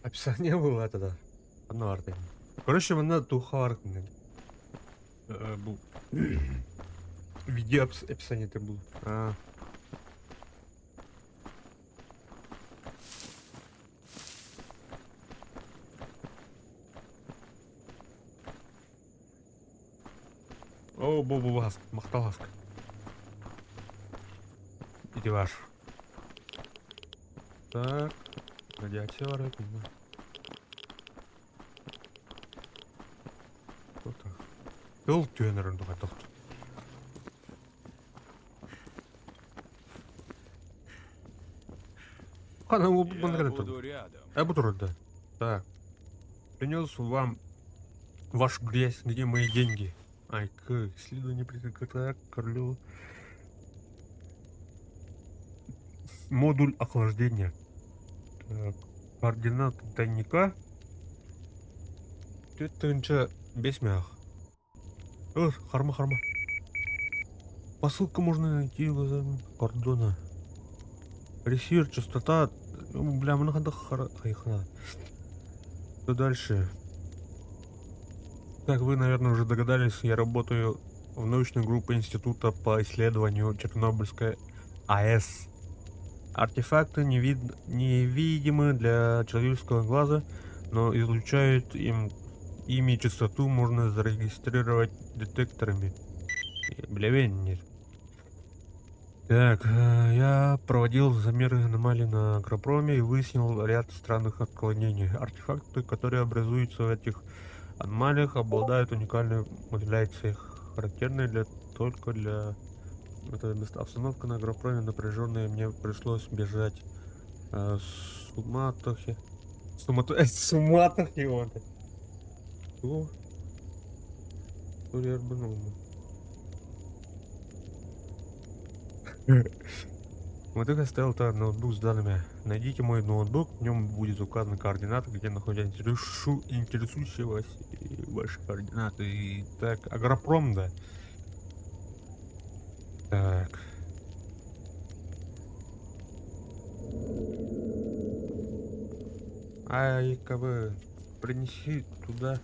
Описание было тогда. Одно арты. Короче, она тухар. Был. Видео описание это было. О, Бобу Махталаска. Иди ваш. Так. Радиация варит. Кто-то. Тыл тюнерін дуға тоқты. Қана ол бұны Я қана буду тұрды. рядом. Буду рада. Так. Принес вам ваш грязь, где мои деньги. Ай-ка, исследование прикрыто корлю. Модуль охлаждения. Так. Координаты тайника. Тетінші 5 мях. Харма. Посылка можно найти в кордона. Ресивер, частота. Бля, много хайхана. Что дальше? Как вы, наверное, уже догадались, я работаю в научной группе Института по исследованию Чернобыльской АЭС. Артефакты невидимы для человеческого глаза, но излучают ими частоту можно зарегистрировать детекторами. Бля, нет. Так, я проводил замеры аномалий на Агропроме и выяснил ряд странных отклонений. Артефакты, которые образуются в этих аномалиях, обладают уникальной модуляцией, характерной только для Это обстановка на агропроме напряженная, мне пришлось бежать суматохи. Суматохи, вот. Что? История Арбанова. Вот я оставил там ноутбук с данными. Найдите мой ноутбук, в нем будет указаны координаты, где находятся интересующие вас ваши координаты. Так, агропром, да. Так. Ай-ка принеси туда.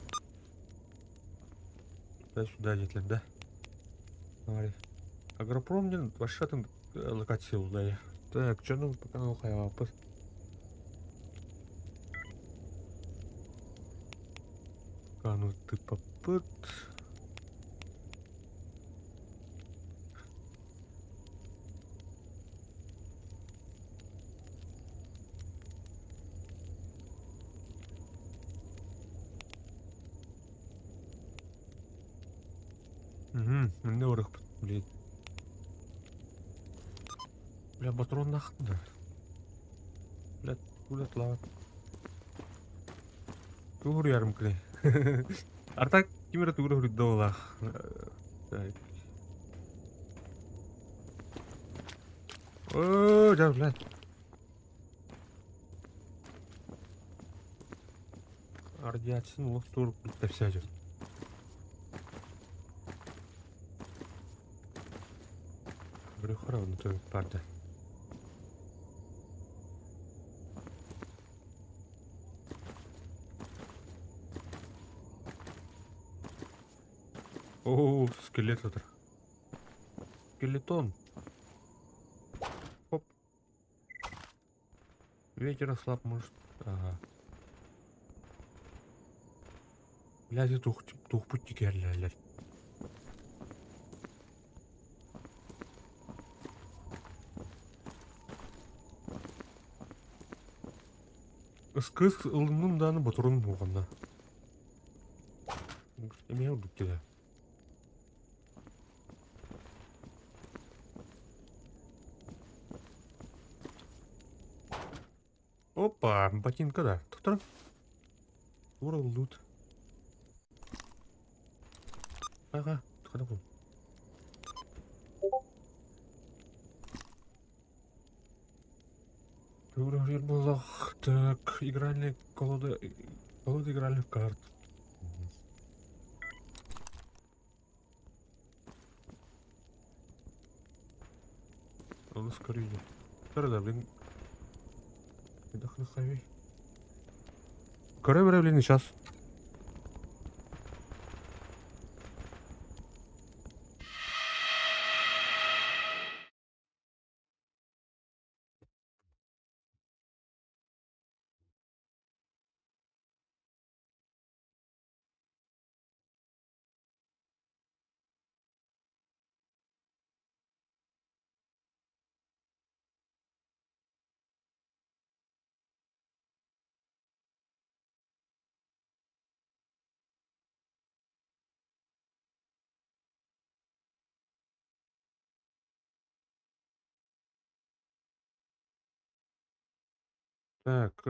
Сюда, дітля, да? Говори. Агропром не вообще там локатил, да я. Так, что ну пока ну хай. Ну ты попыт. Угу, не урых, блин. Бля, патрон нахуй, да. Бля, лава. Тугур ярым клей. Артак кимера тугур хурит долах. Так. О, да, блядь. Радиация, ну, тур, да вся идет. Брюхара, ну, то парда. О, скелет это. Скелетон. Оп. Ветер ослаб, может. Ага. Блядь, тух пути керля. Скыз ылының даны батырын болғанда. Еме ұдық келе. Опа, ботинка да. Тұқтыр. Тура лут. Ага, тұқада бұл. Тура жер болақ. Так, игральный колода игральных карт. Он скорее. Когда, блин. Отдохну хавей. Корей, блин, сейчас. Так,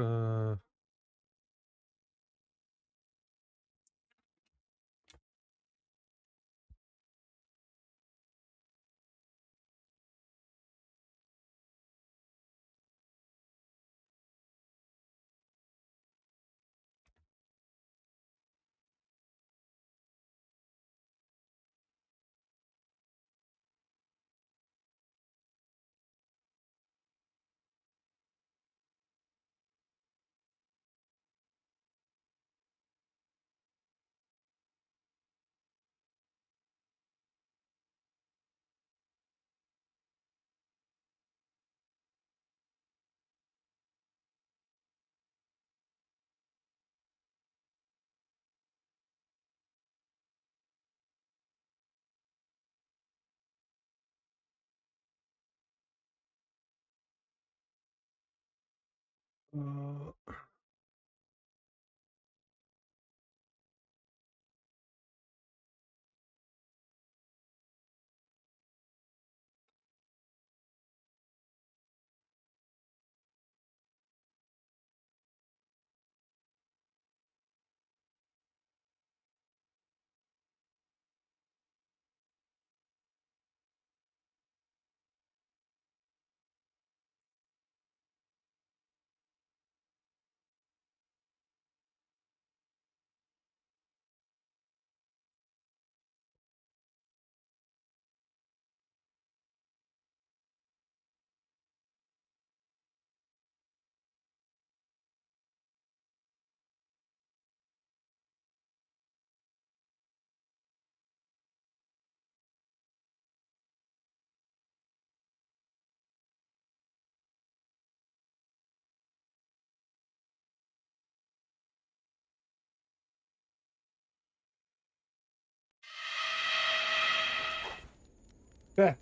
Так.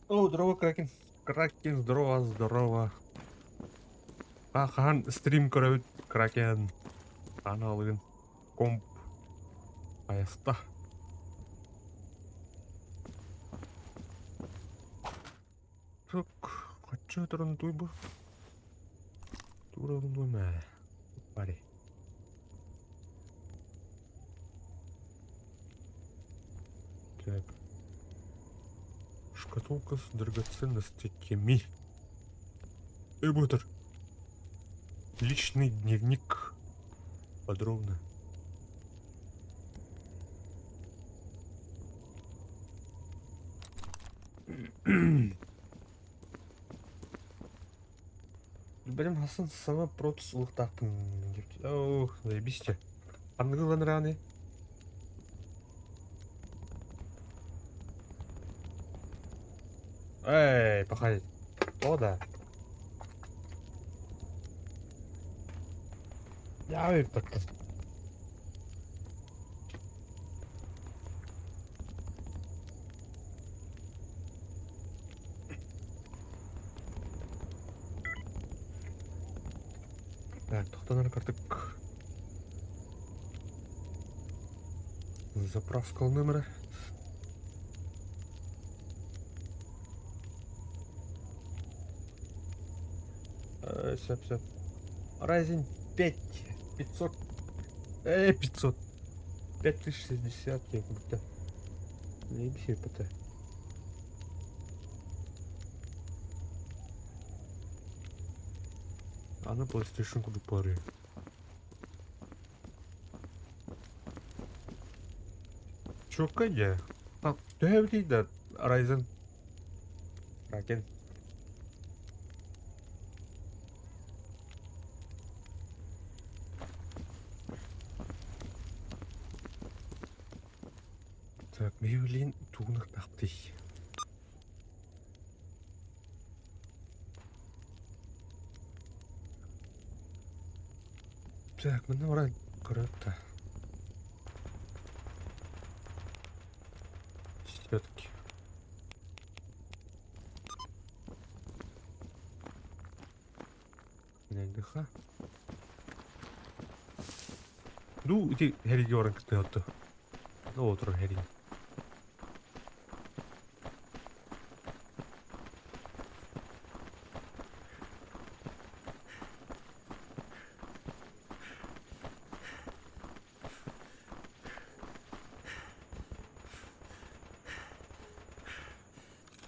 О, здорово, Кракен. Кракен, здорово, здорово. Хан стрим көрөбүт, Кракен. Каналыгын комп аяста. Так, качча туран туйбу. Туран туйма. Пари. Так. Шкатулка с драгоценностями. Бутер. Личный дневник. Подробно. Блин, Хасан, сама прот слухтахпын. Оу, заебись те. Ангылан раны. Эй, походить. О, да. Я и так. Так, тоқтанар картык. Заправка номера. Все. Ryzen 5 500. 500. 5060 как будто. Не беси, это. А на PlayStation куда пари. Чё, кадя? А, да, Ryzen. Kraken. Так, Мейлин тугнах тахты. Так, мына орай кратта. Все-таки. Дыха. Ну, иди, Хэри Георг, ты вот. Ну, вот, Хэри.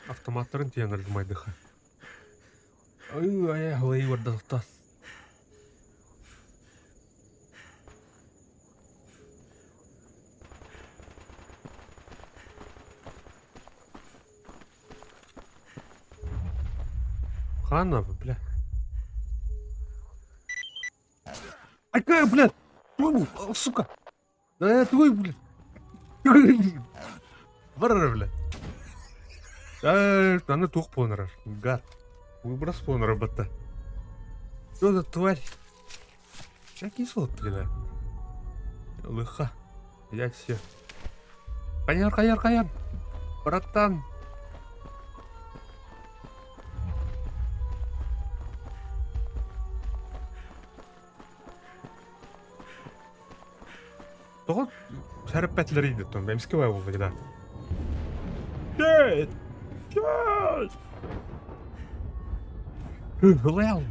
Автоматтарын тиен нажимайдыха. Ой, ая, лай вардалта. Хана, бля. Ай, какая, бля! Твой, сука! Да, твой, бля! Варра, бля! Аны тух понарар. Гад. Выброс понара, бата. Что за тварь? Какие сладкие, да? Лыха. Я все. Каяр. Братан. Тогот шарапатлар идэт том. Бэмскэ байгуулдаг да. Shit! Well.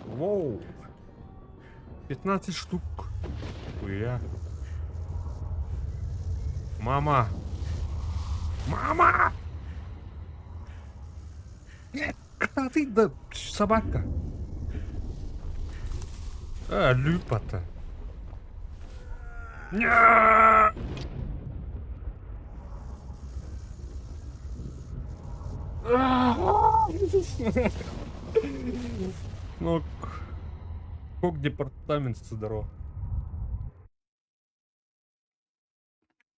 Воу. 15 штук. Хуя. Мама. Нет, а ты да собака. Люпата. Ня! Ну, как департамент здоров.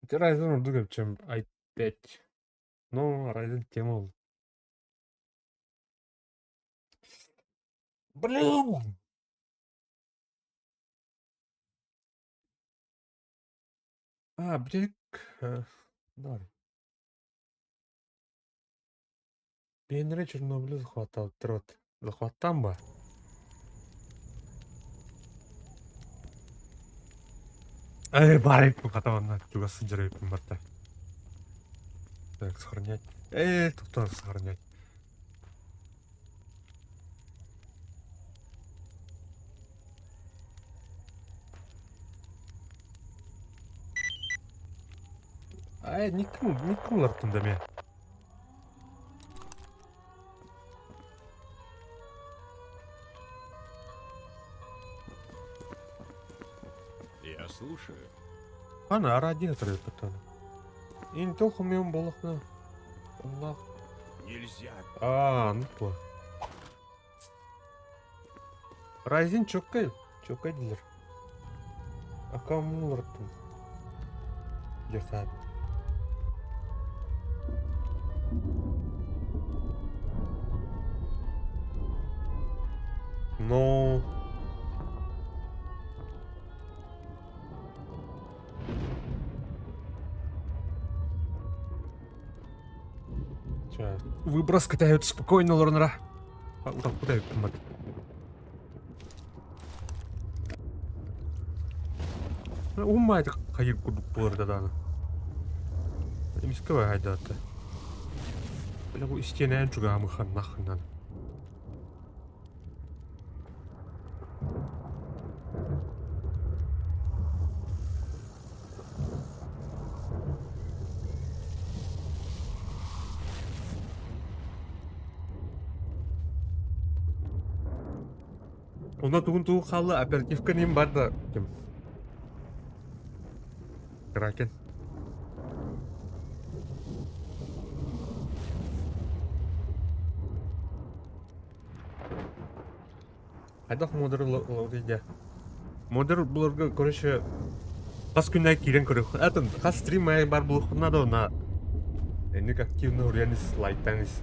Ryzen удобнее, чем i5. Но Ryzen тема. Блин! Брек. Бар. Бенре Чернобыль захватал трот. Захватам ба. Барик хатавана. Чугасы жирейп марта. Так, сохранять. Тут сохранять. Никім лартында ме. Я слушаю. Ана, радиатор потом. Интел хумем болохна. Аллах. Нельзя. Ну по. Райзен чоккай. Чоккай дилер. Акам лартын. Жасап. Но... Выброс катают спокойно, Лорнера. Утак куда мат. Умайт хайыр кудук болар да. Эмискебай хайдаты. Бля бу истенен чугамы ханнахынан. Ona tuğun xallı aperitifka neyim var da kim? Kraken. Хайдах модер логиде. Модер буларга короче қас күннәй кирен көрөк. Атын қас стрим бар булхна да на эник активно урянис лайтанис.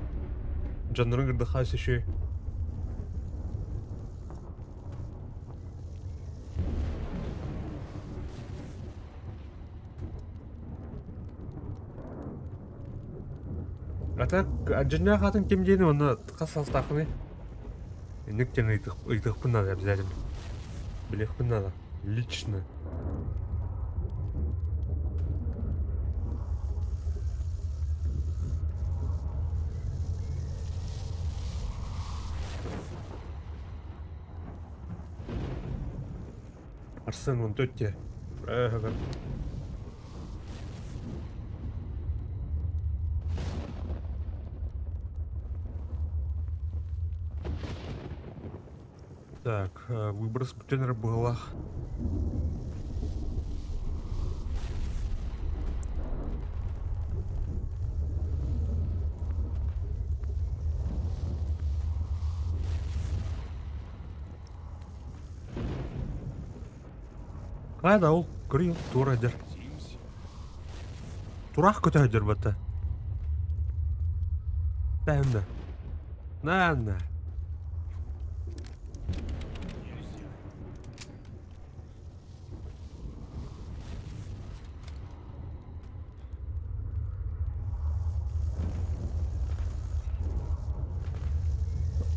Жанрын гырды хас еще. А так, джинна хатын кем дейін оны қас астақыны. Эник жана ыйтық надо обязательно. Білек надо. Лично. Арсен вон төтте. Так, выброс бутенера было. Да, ол көрейін, тура дер. Турақ көте дер бата. Тәнді. На.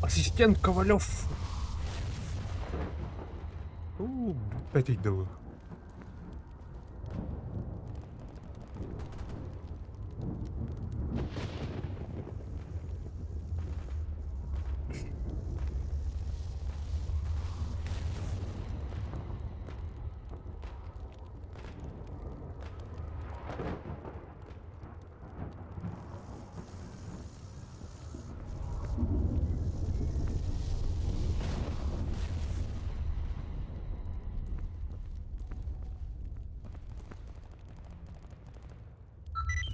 Ассистент Ковалев. Опять идол.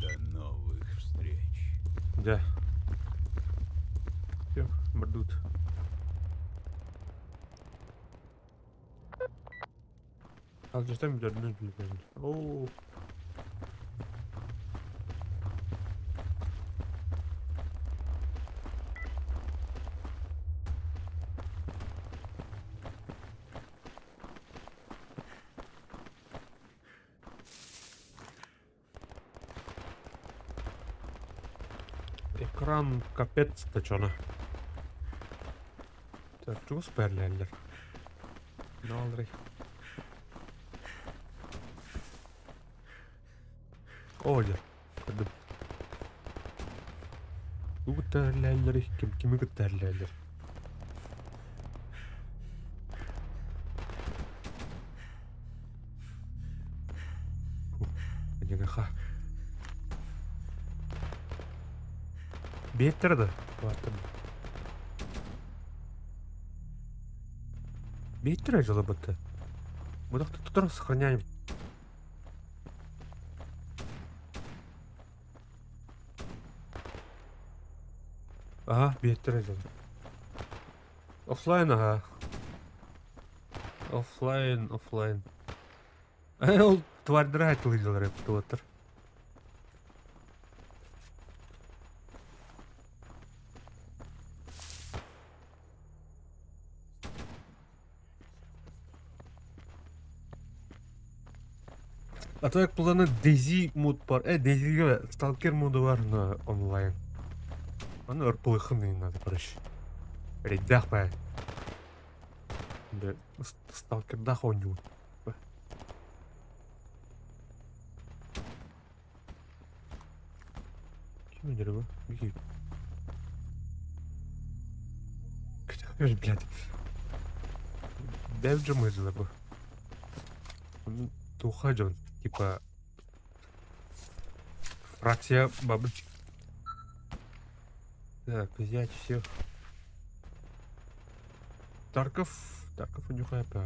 До новых встреч. Да. Все, мордут. Алжастан бюджетный билет. О. Кран капец точно. Так, чего сперлерлер? Доллары. Одер. Күтәрләлер, ким күтәрләлер. Ха. Беттерді. Беттер жылы бұтты. Бұдақты тұтыр сохраняем. Ага, беттер жылы. Оффлайн, ага. Оффлайн. Ол твардыр айтылы жылы репті отыр. А то як планы Дейзи мод бар. Дейзиге сталкер моду бар на онлайн. Аны ұрпылықын надо, короче. Реддах ба. Сталкердах ойню. Кем өндері ба? Беги. Ой, блядь. Бәв жымы жылы ба. Туха жон. Типа фракция бабочек. Так, взять всех. Тарков у них ХП.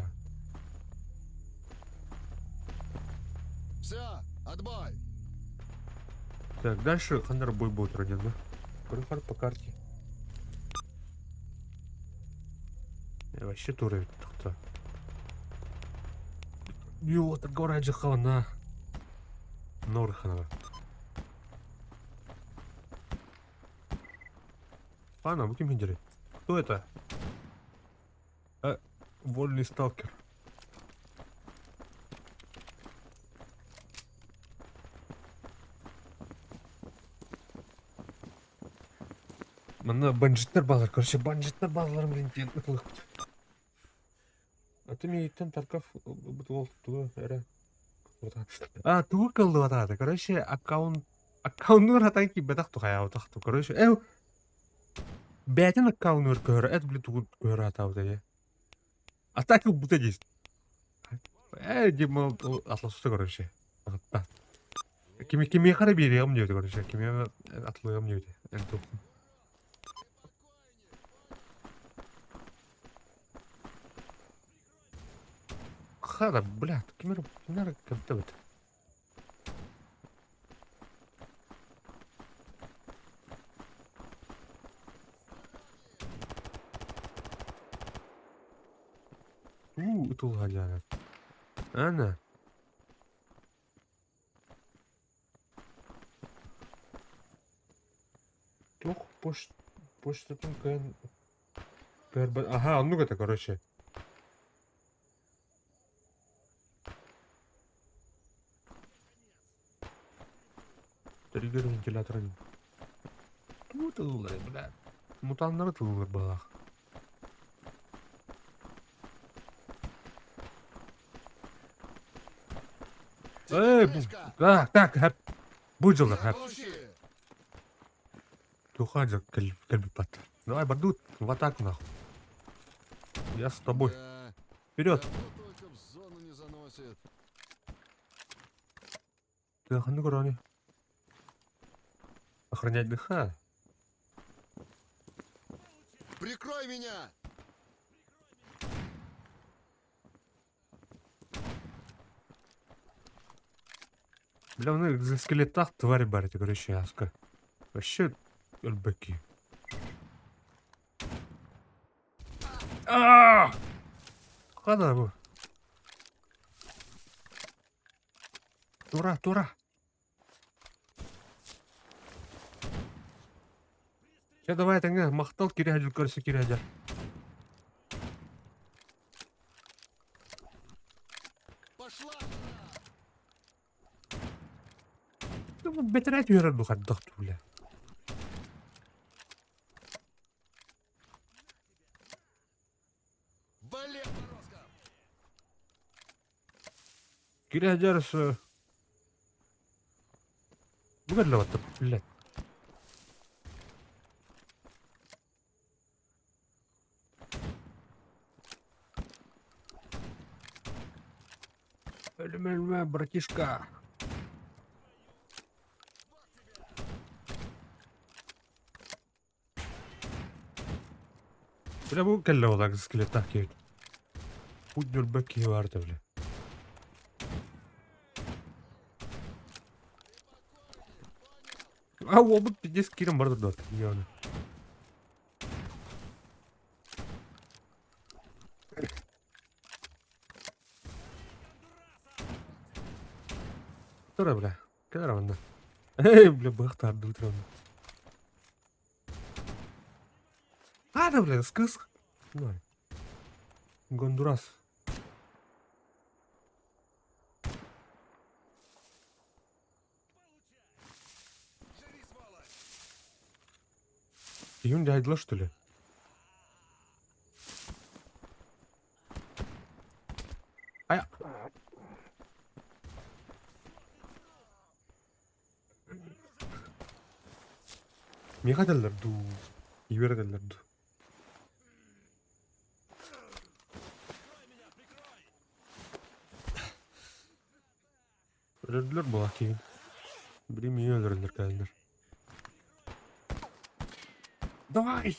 Все, отбой. Так, дальше Хандер бой будет роден, да? Переход по карте. Вообще туры кто? Ё, так говорят же хана. Норханова. Пана, будем видели. Кто это? Вольный сталкер. Мана банжиттер балар. Короче, банжиттер баларым белән тиңлек. А ты мейтен Тарков бутыл ту эре. Ту кылды ватады. Короче, аккаунтнур хатан ки бетак тухая утакту. Короче, бәтен аккаунтнур көрө, эт биле ту көрө атабы. А так бута дейс. Димал атласты, короче. Кими хара берем не короче. Кими атлыгым не өйді. Хада, блядь, кимер как-то вот. Это лгадяна. Она. Тух, почта только. Ага, ну-ка, короче. Триггер вентиляторы. Тут ыллар, бля. Мутаннары тылылар балах. Так, будь жылдар, хэп. Тухаджа, кальбипат. Давай, Бардут, в атаку, нахуй. Я с тобой. Да, Вперед. давно только в зону не заносит. Ты охрану короне. Охранять ДХ. Прикрой меня! Бля, у них за скелетах тварь барить, короче, аска. Вообще, альбаки. Хана его. Тура. Сейчас давай таңа мақтал кирядил көрсе кирядил. Пошла! Бетерять үйрен бұған доқты, бля. Вали, Морозков! Кире жарысы. Бүгін лаватты, блядь. Ölüme братишка. Бля, bu кәллә олар скелеттах кейт. Путь дөрбәк кейі барды, бля. А, обыт пиздец кирем барды дот. Яны. Тора, бля. Кәләр аванда. Эй, бля, бақтарды утрауында. Ада, бля, скыс. Ноль. Гондурас. Июнь дядла, что ли? Ая. Мега дәлдерду. Ибер дәлдерду. Öldürdüler bu hakeyi. Bileyim iyi öldürdüler geldiler. Давай!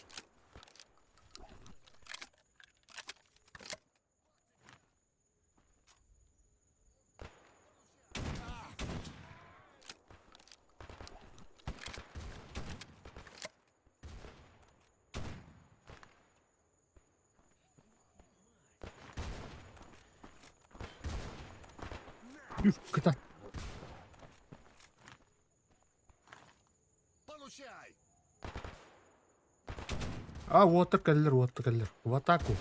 Кыта. Получай! А, вот кәллер, вот кәллер. В атаку.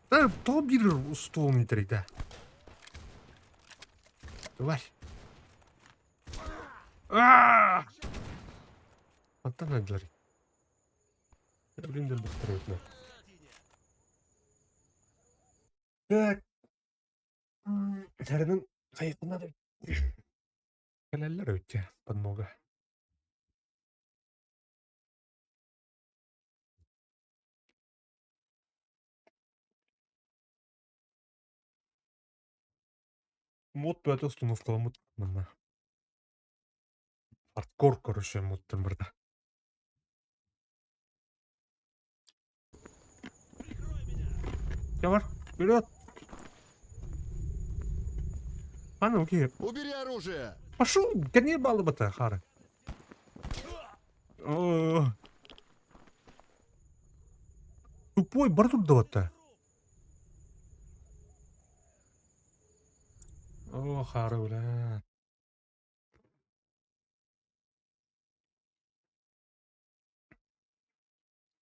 Да, то bir stol mitride. Давай. Aaaa! Аттан әділер. Блиндер бұқтырайтын. Так. Сәрінің қайықына да кәләлер өтте подмога. Мод по эту установку мод мана. Хардкор, короче, мод тембрда. Давай, вперед! А ну, окей. Убери оружие! Пошел, гони баллы-то, Хары. Тупой бардук да-то. О, Хары, бля.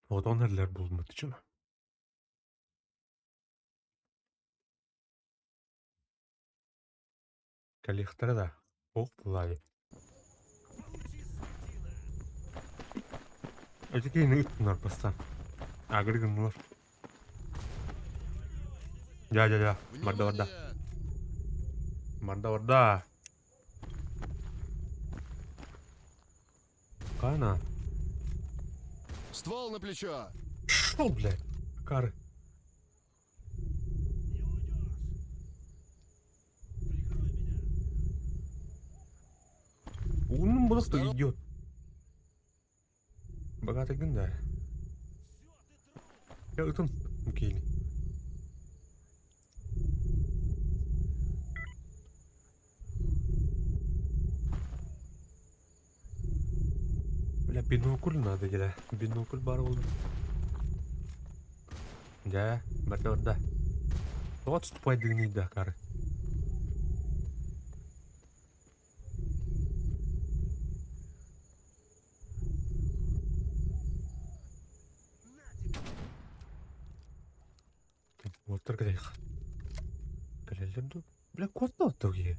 Вот он эрлер булмы, ты чё? Калихтара да. Ох, лай. Эти кейны үттінар поста. Агрыгынлар. Ja. Марда. Марда. Кана. Ствол на плечо! Шо, блядь? Кары. Он просто идет. Богатый гында. Я утон. Окей. Бля, бинокль надо, геля. Бинокль бар oldu. Да, да. Вот ступай дыгни да, кары. Тыргайх. Калелерду. Бля, куда тоги?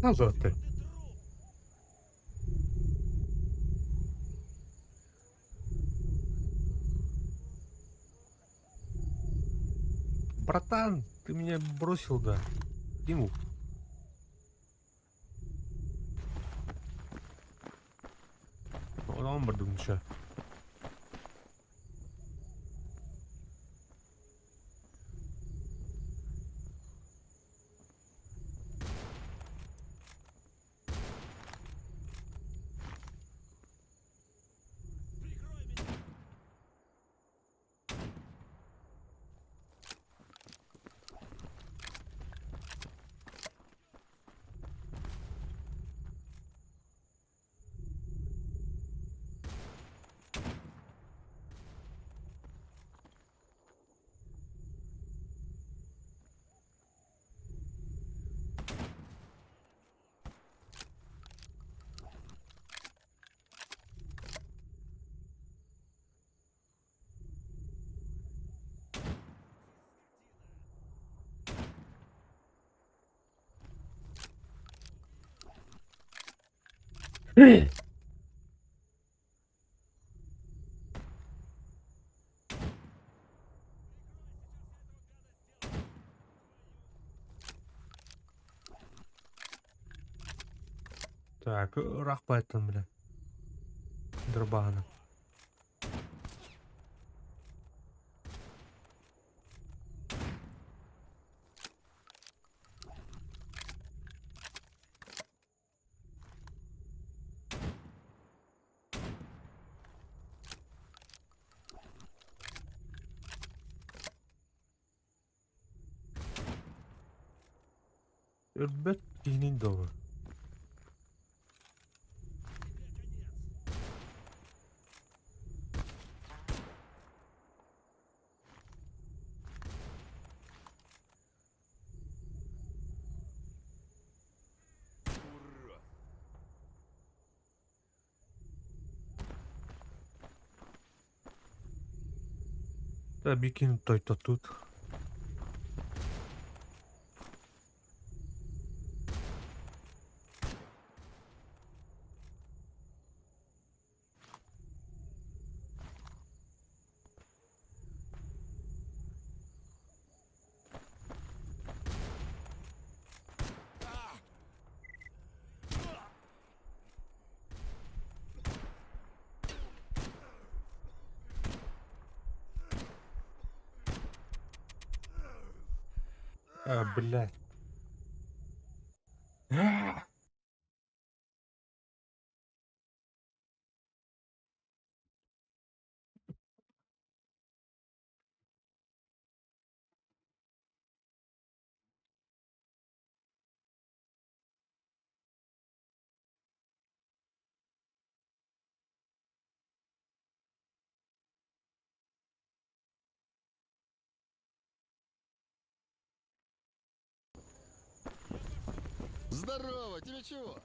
Назад ты. Братан, ты меня бросил, да? Кинул. Он бардунча. Так, рахпайтан, бля. Дробагана. Ребят, кинь доллар. Урод! Да, бикин той-то тут. А, блядь. А! Здорово, тебе чего?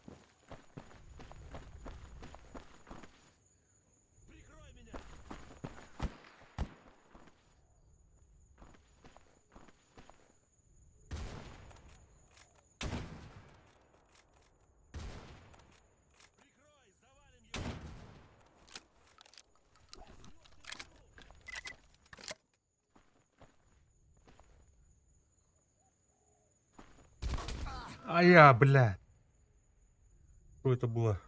А я, бля. Что это было?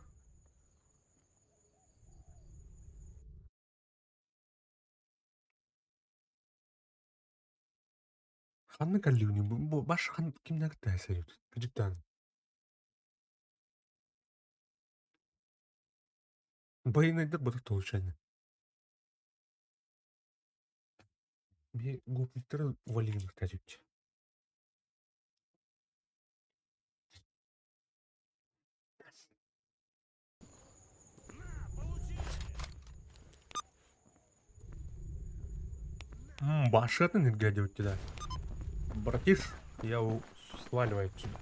Ханны калюни. Баш хан кимнәктә сәйт. Кыҗыктан. Байнайдыр бутак толчаны. Мне гопниктер валин кәҗүт. Башка ты не глядя у тебя. Братиш, я сваливаю отсюда.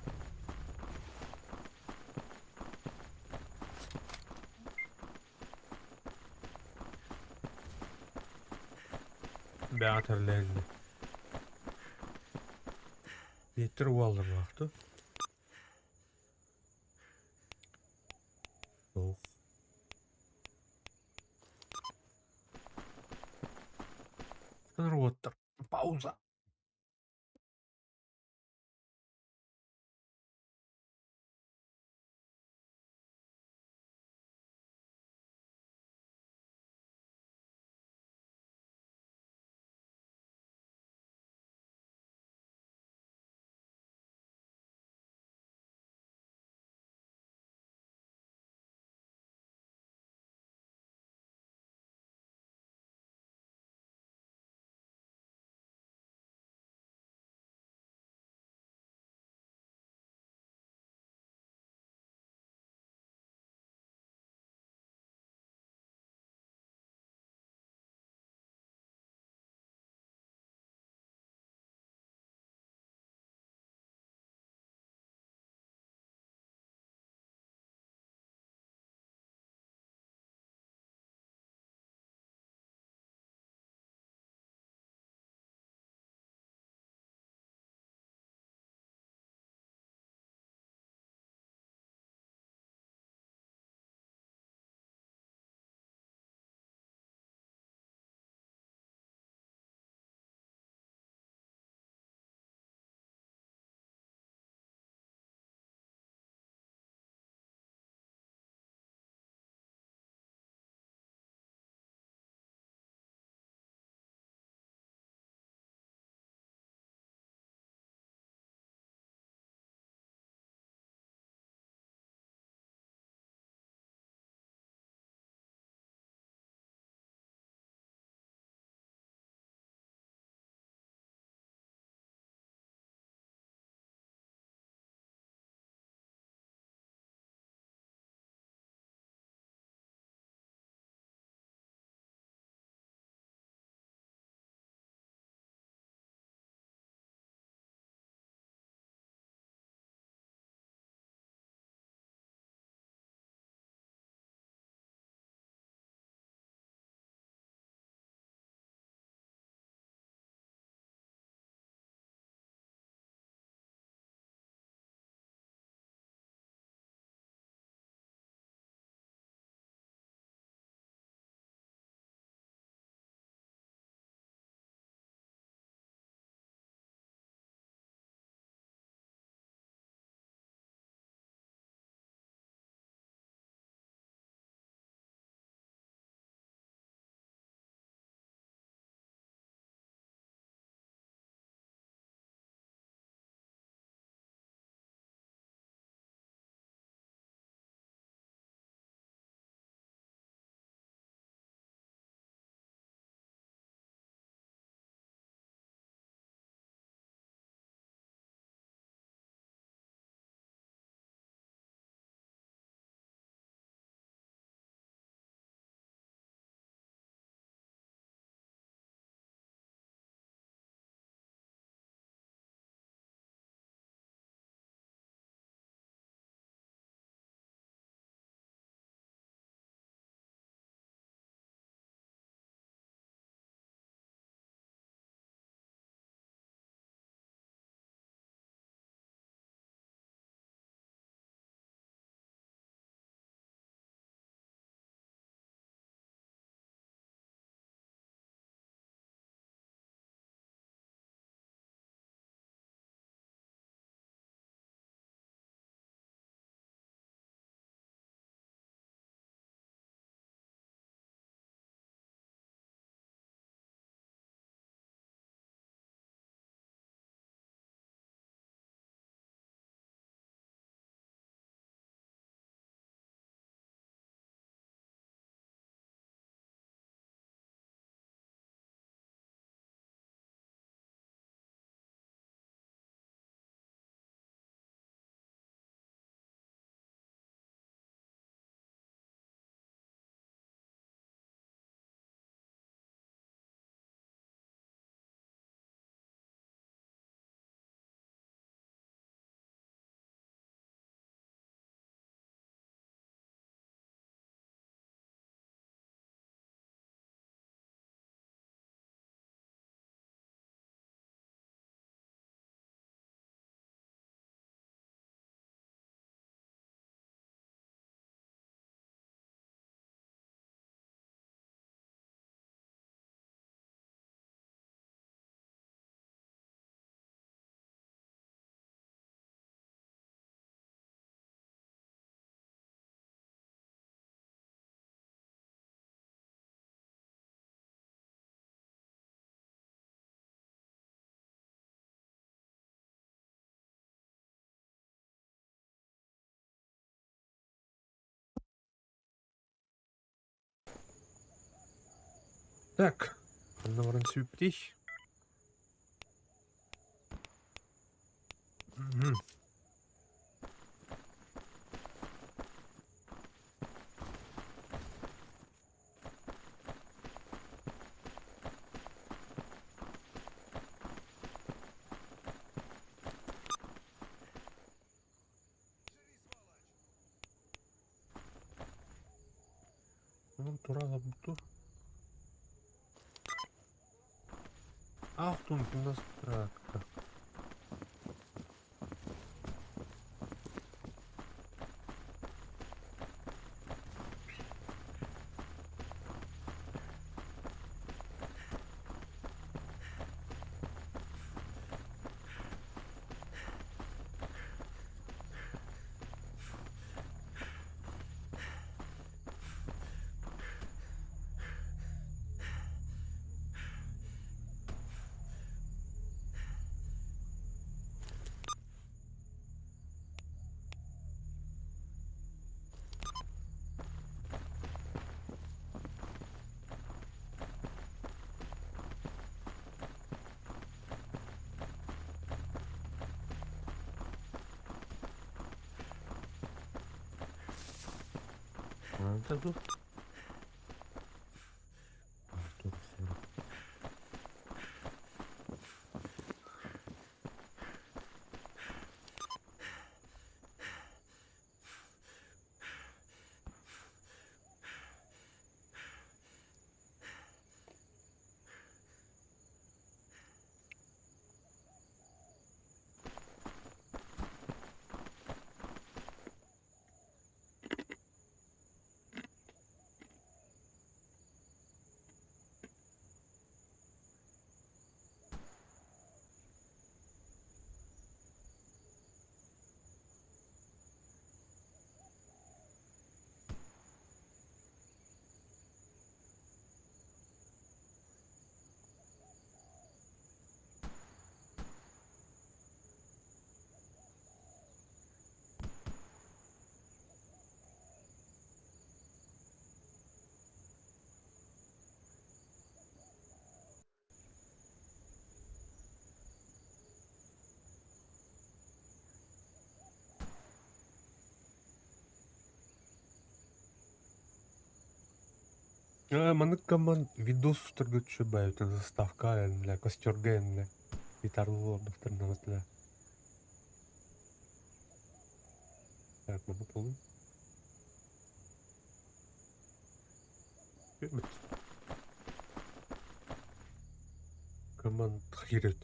Бәғатерләнді. Беттер уалдыр вақты. Соғық. Сыныр оттыр. Пауза. Так, на воронцю птich. Угу. Ну, турала буту. Achtung, у нас трактор. А, это тут. А, тут всё. Мене команд відос торгучу бають на заставка, для костюрген, для гітарлордов тренувати. Так, ми готові. Команд хірит.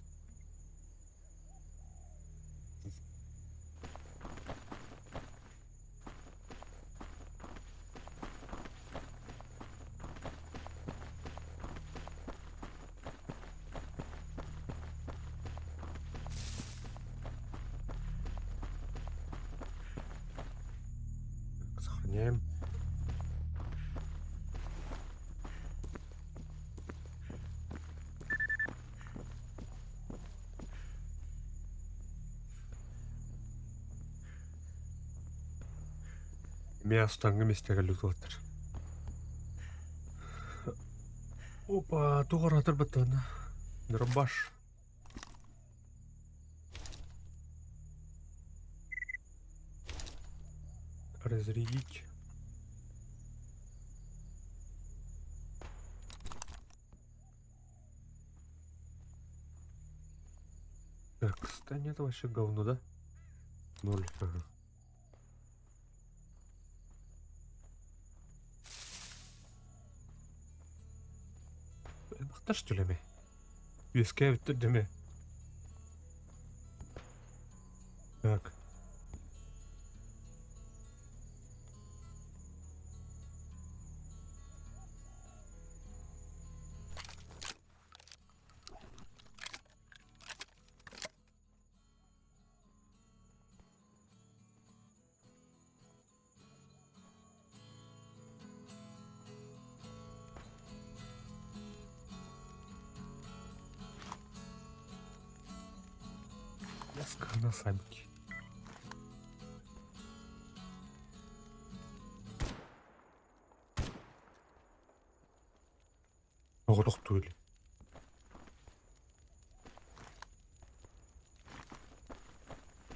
Сохраняем. Место месте лютотер. Опа, тугоратор батона. Дробаш. Разрядить. Так, станет вообще говно, да? 0. Ага. Бахта что ли ми? Yüzke bitirdi mi? Так. Яска на самки. Ого, что ли?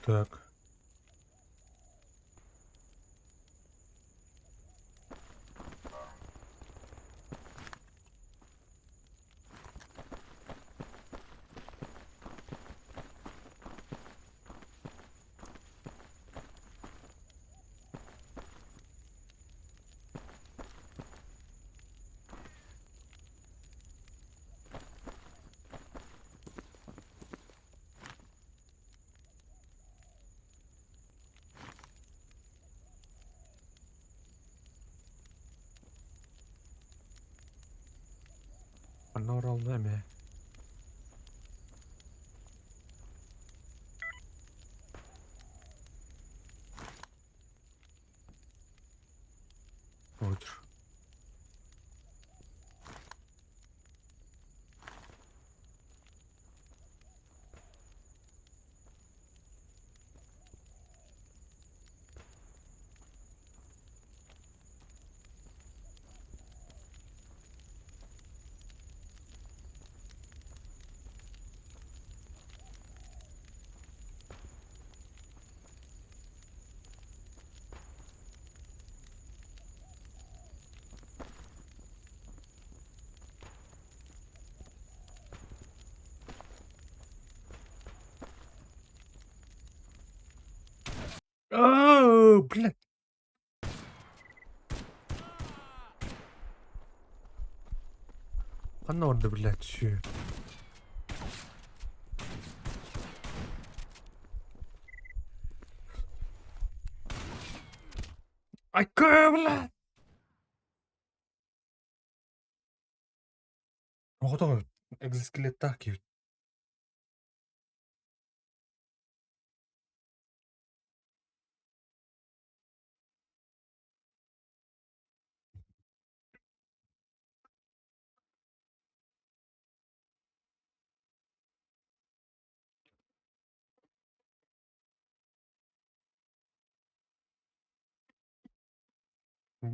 Так. Она орал нами. Вот. Блядь. Она орда, блядь, чё? Ай, блядь! Готово. Экзоскелет так и...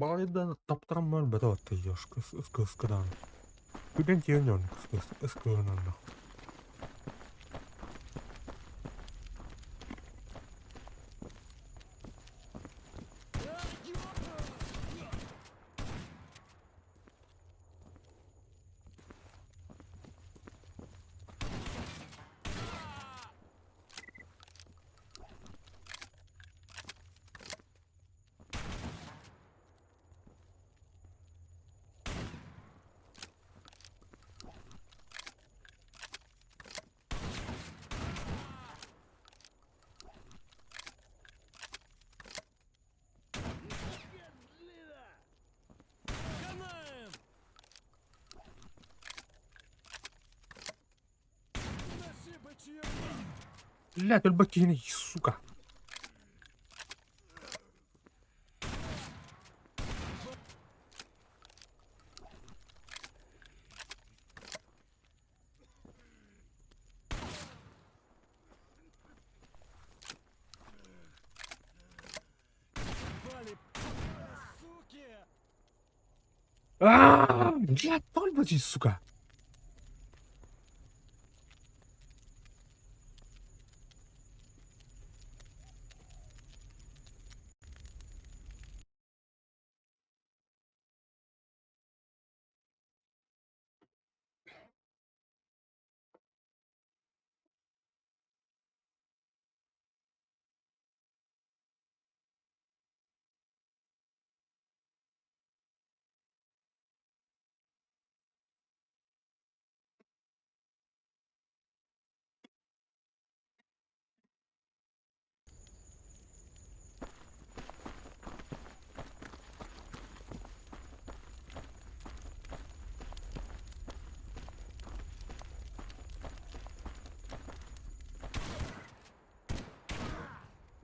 Байда таптырман бәді атты ешкі ысқыдан. Күден тиенен ысқыынан да. Блядь, альбакини, сука. Блядь, альбаки, сука.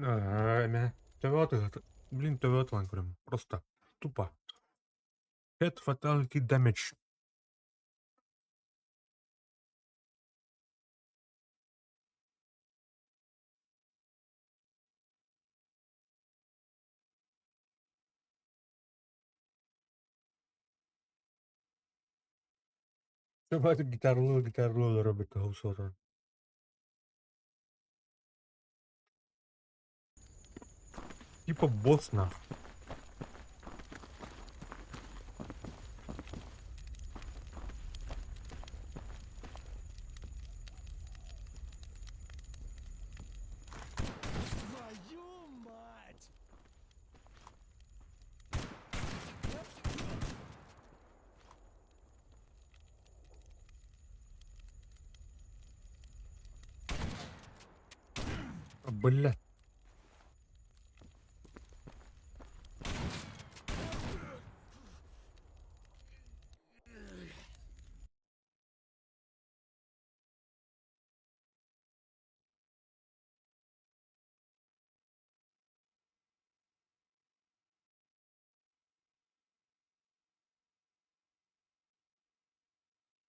Әмә. Төбе атығы. Блин, төбе атылан көрем. Просто. Тупо. Head fatality damage. Треба гітарло робити голосота. Типа босс нахуй. Твою мать! Блядь.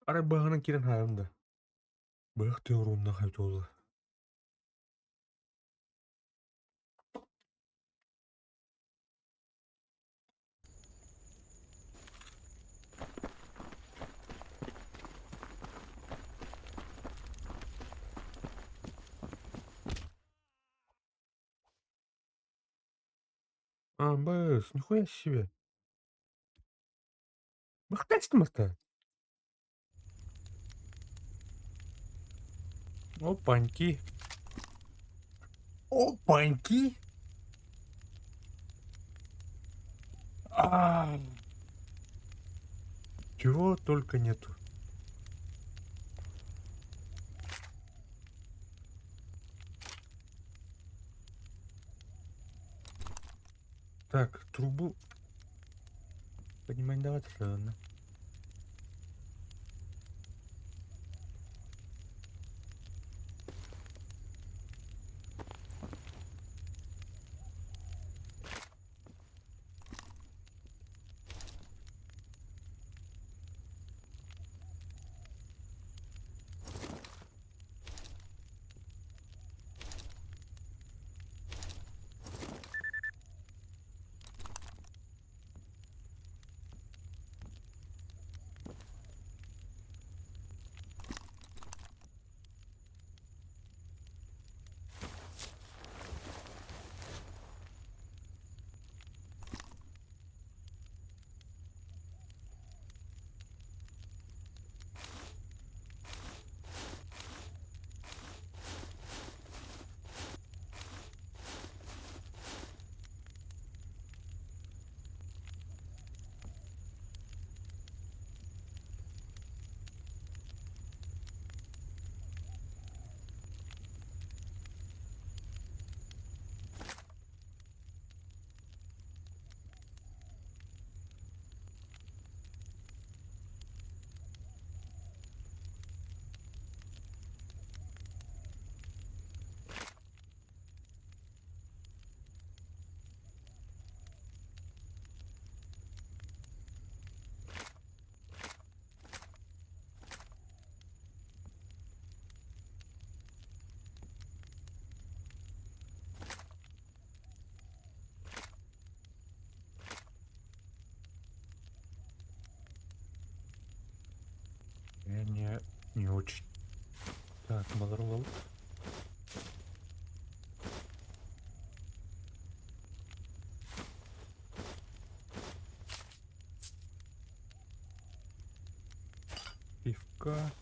Ара багана кирен хайымда. Бах ты урунна хайтолы. А, бэс, нихуя себе. Бахтась марта. Опаньки. Опаньки. А, чего только нету. Так, трубу. Понимать давать, ладно. Я не очень. Так, Motherload. Пивка.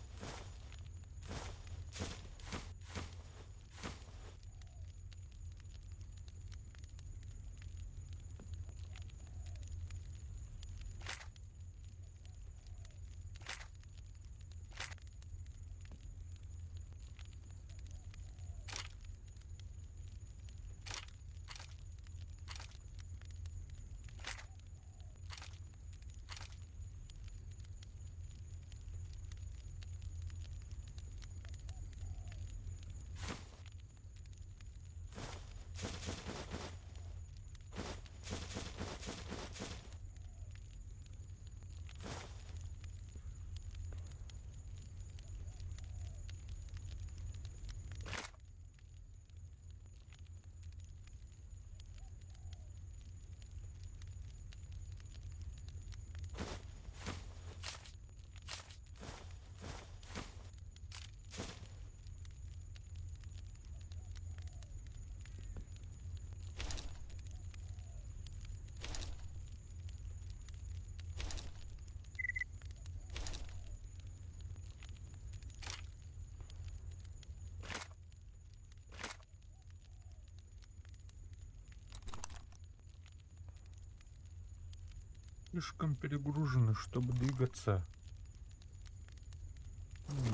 слишком перегружены, чтобы двигаться.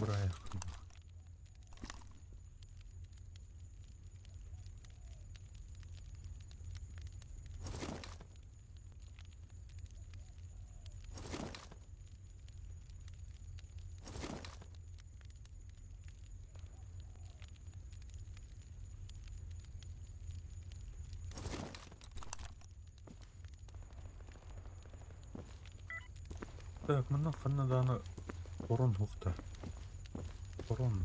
Брайх. Так, мына фанада аны орон хукта. Орон.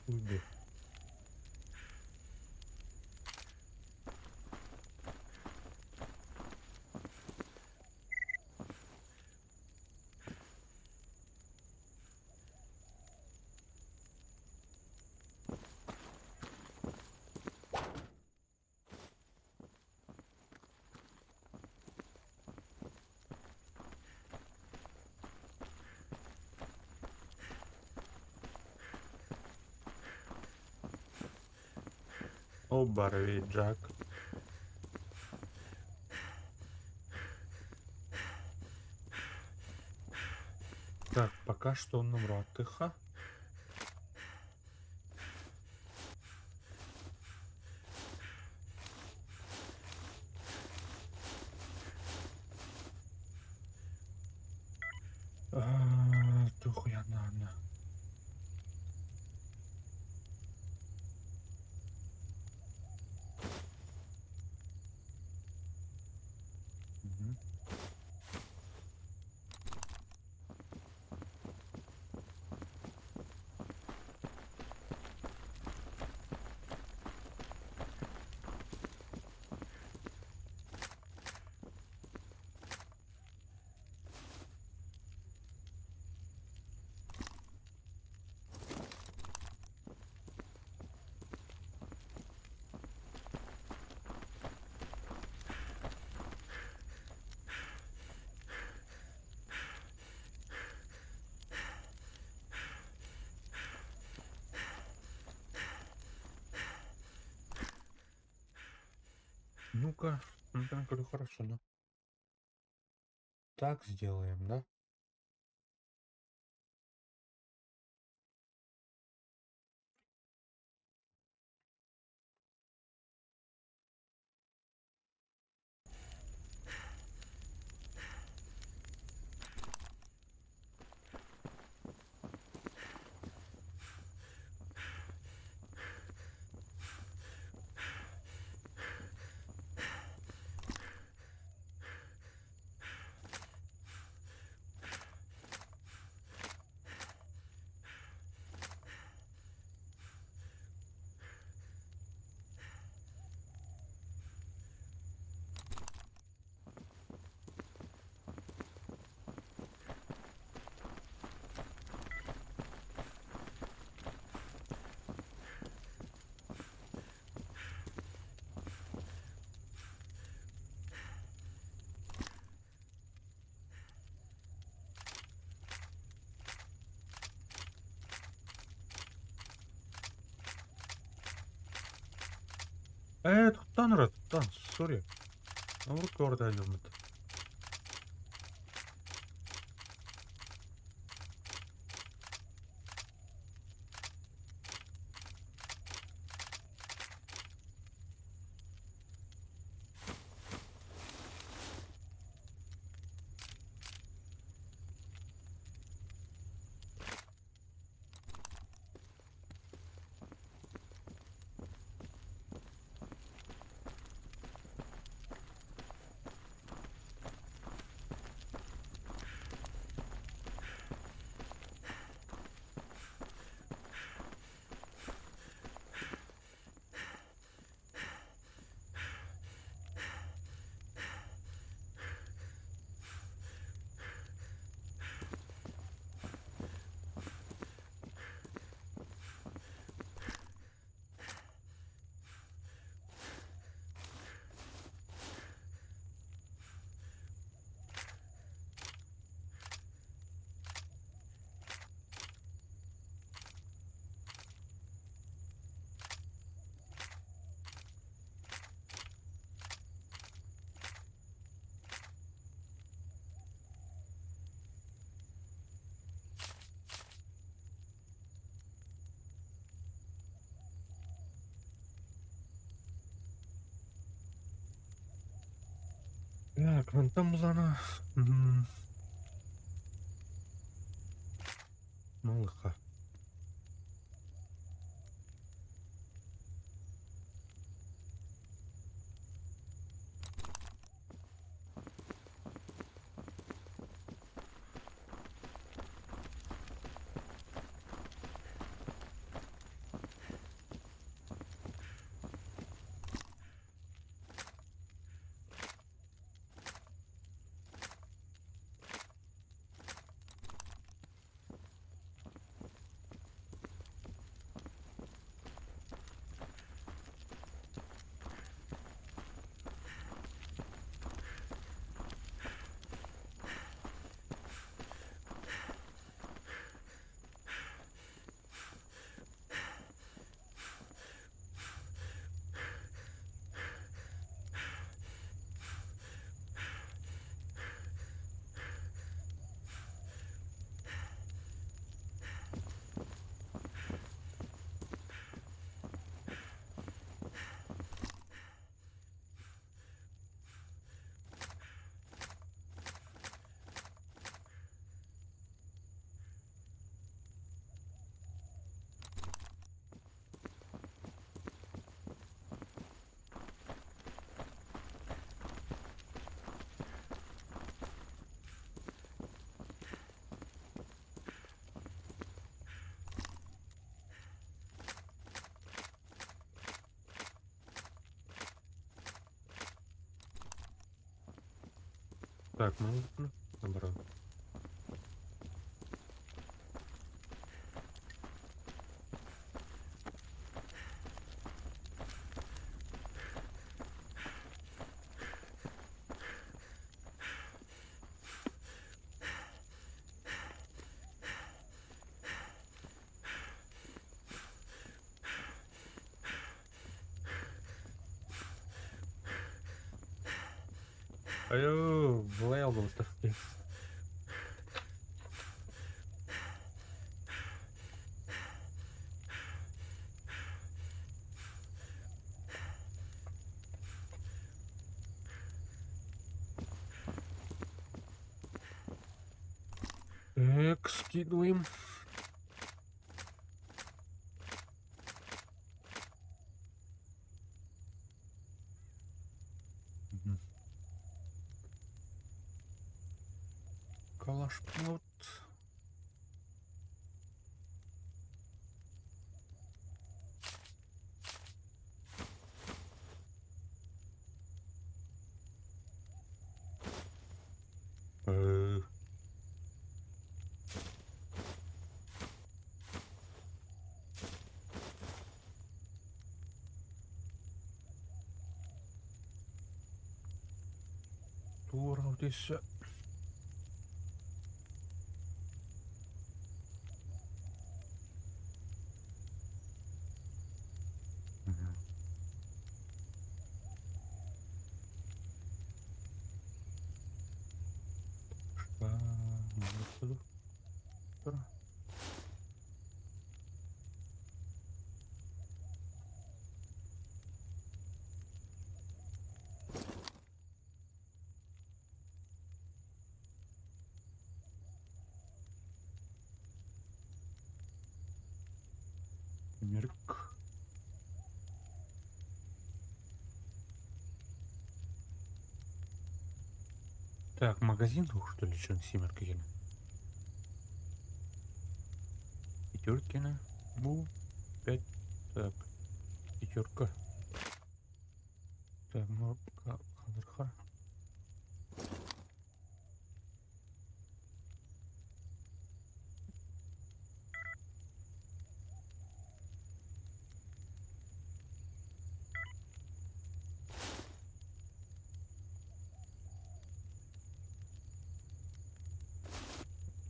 Уйди. Оборви, Джак. Так, пока что он набрал отдыха. Ты хуяна. Мгм. Ну-ка, я говорю, хорошо, ну. Так сделаем, да? Туттан, сори. Руки орда идем. Так, вон там зона. Мгм. Малыха. Так, ну, набрал. Алло, был-то. Так, скидываем. Мгм. Калашплот. Э, Тура вот здесь. Мгм. Что? Вот сюда. Мерк. Так, магазин двух, что ли, что семерка ена? Пятеркина. Бу. 5. Так, пятерка. Так, ну, ханырха.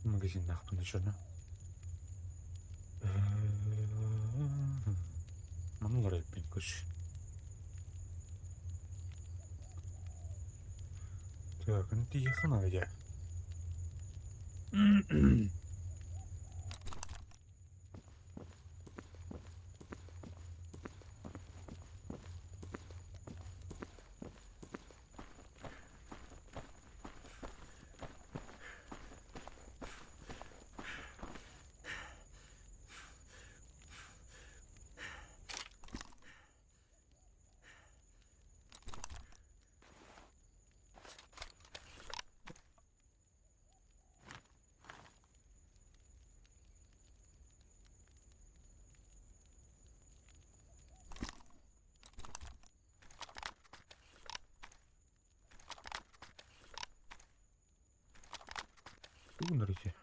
Магазин нахуй начали. Манлар пинкаш. Так, ну ты ехана где? Смотрите.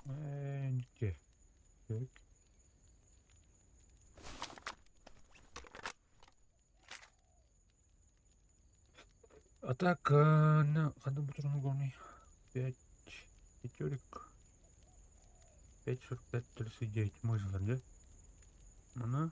Где? Так. А так, на ходу бутербродный 5 пятерик 5,45, 39. Мой взгляд, да? Она.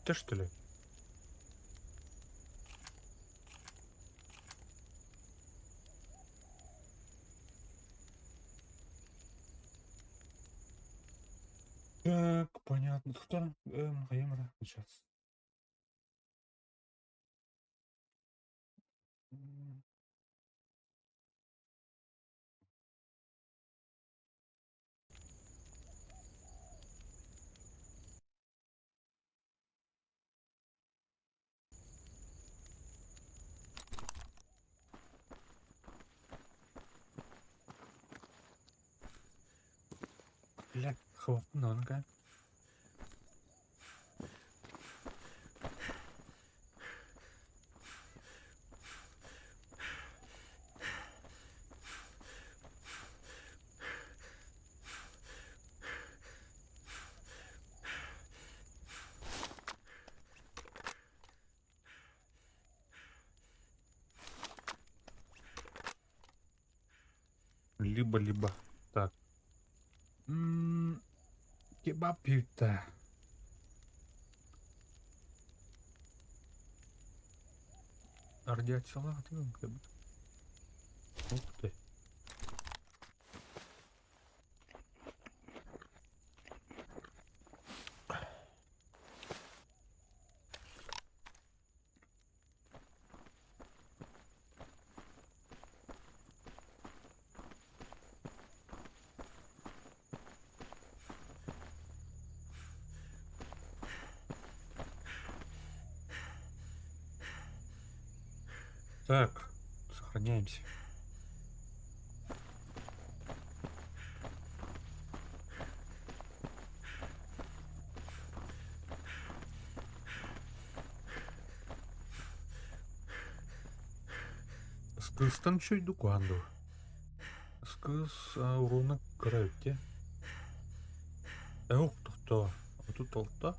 Ты что ли? Так, понятно. Кто? Хаймера. Сейчас. Бля, хлопнонка. Либо. Так. Кебаб пицца. Радиация салат. Ух ты. Так, сохраняемся. Скыстан чуть дуканду. Скыс урона крэпте. Ух, кто? А тут толта?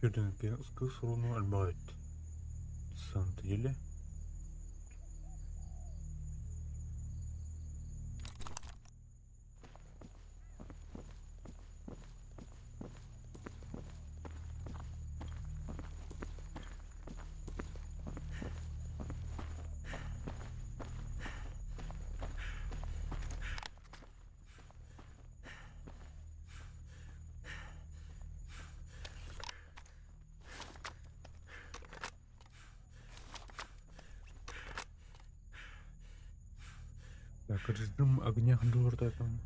Юрденке скыс урону альбайт. Самом деле. Так, режим огня дурта там.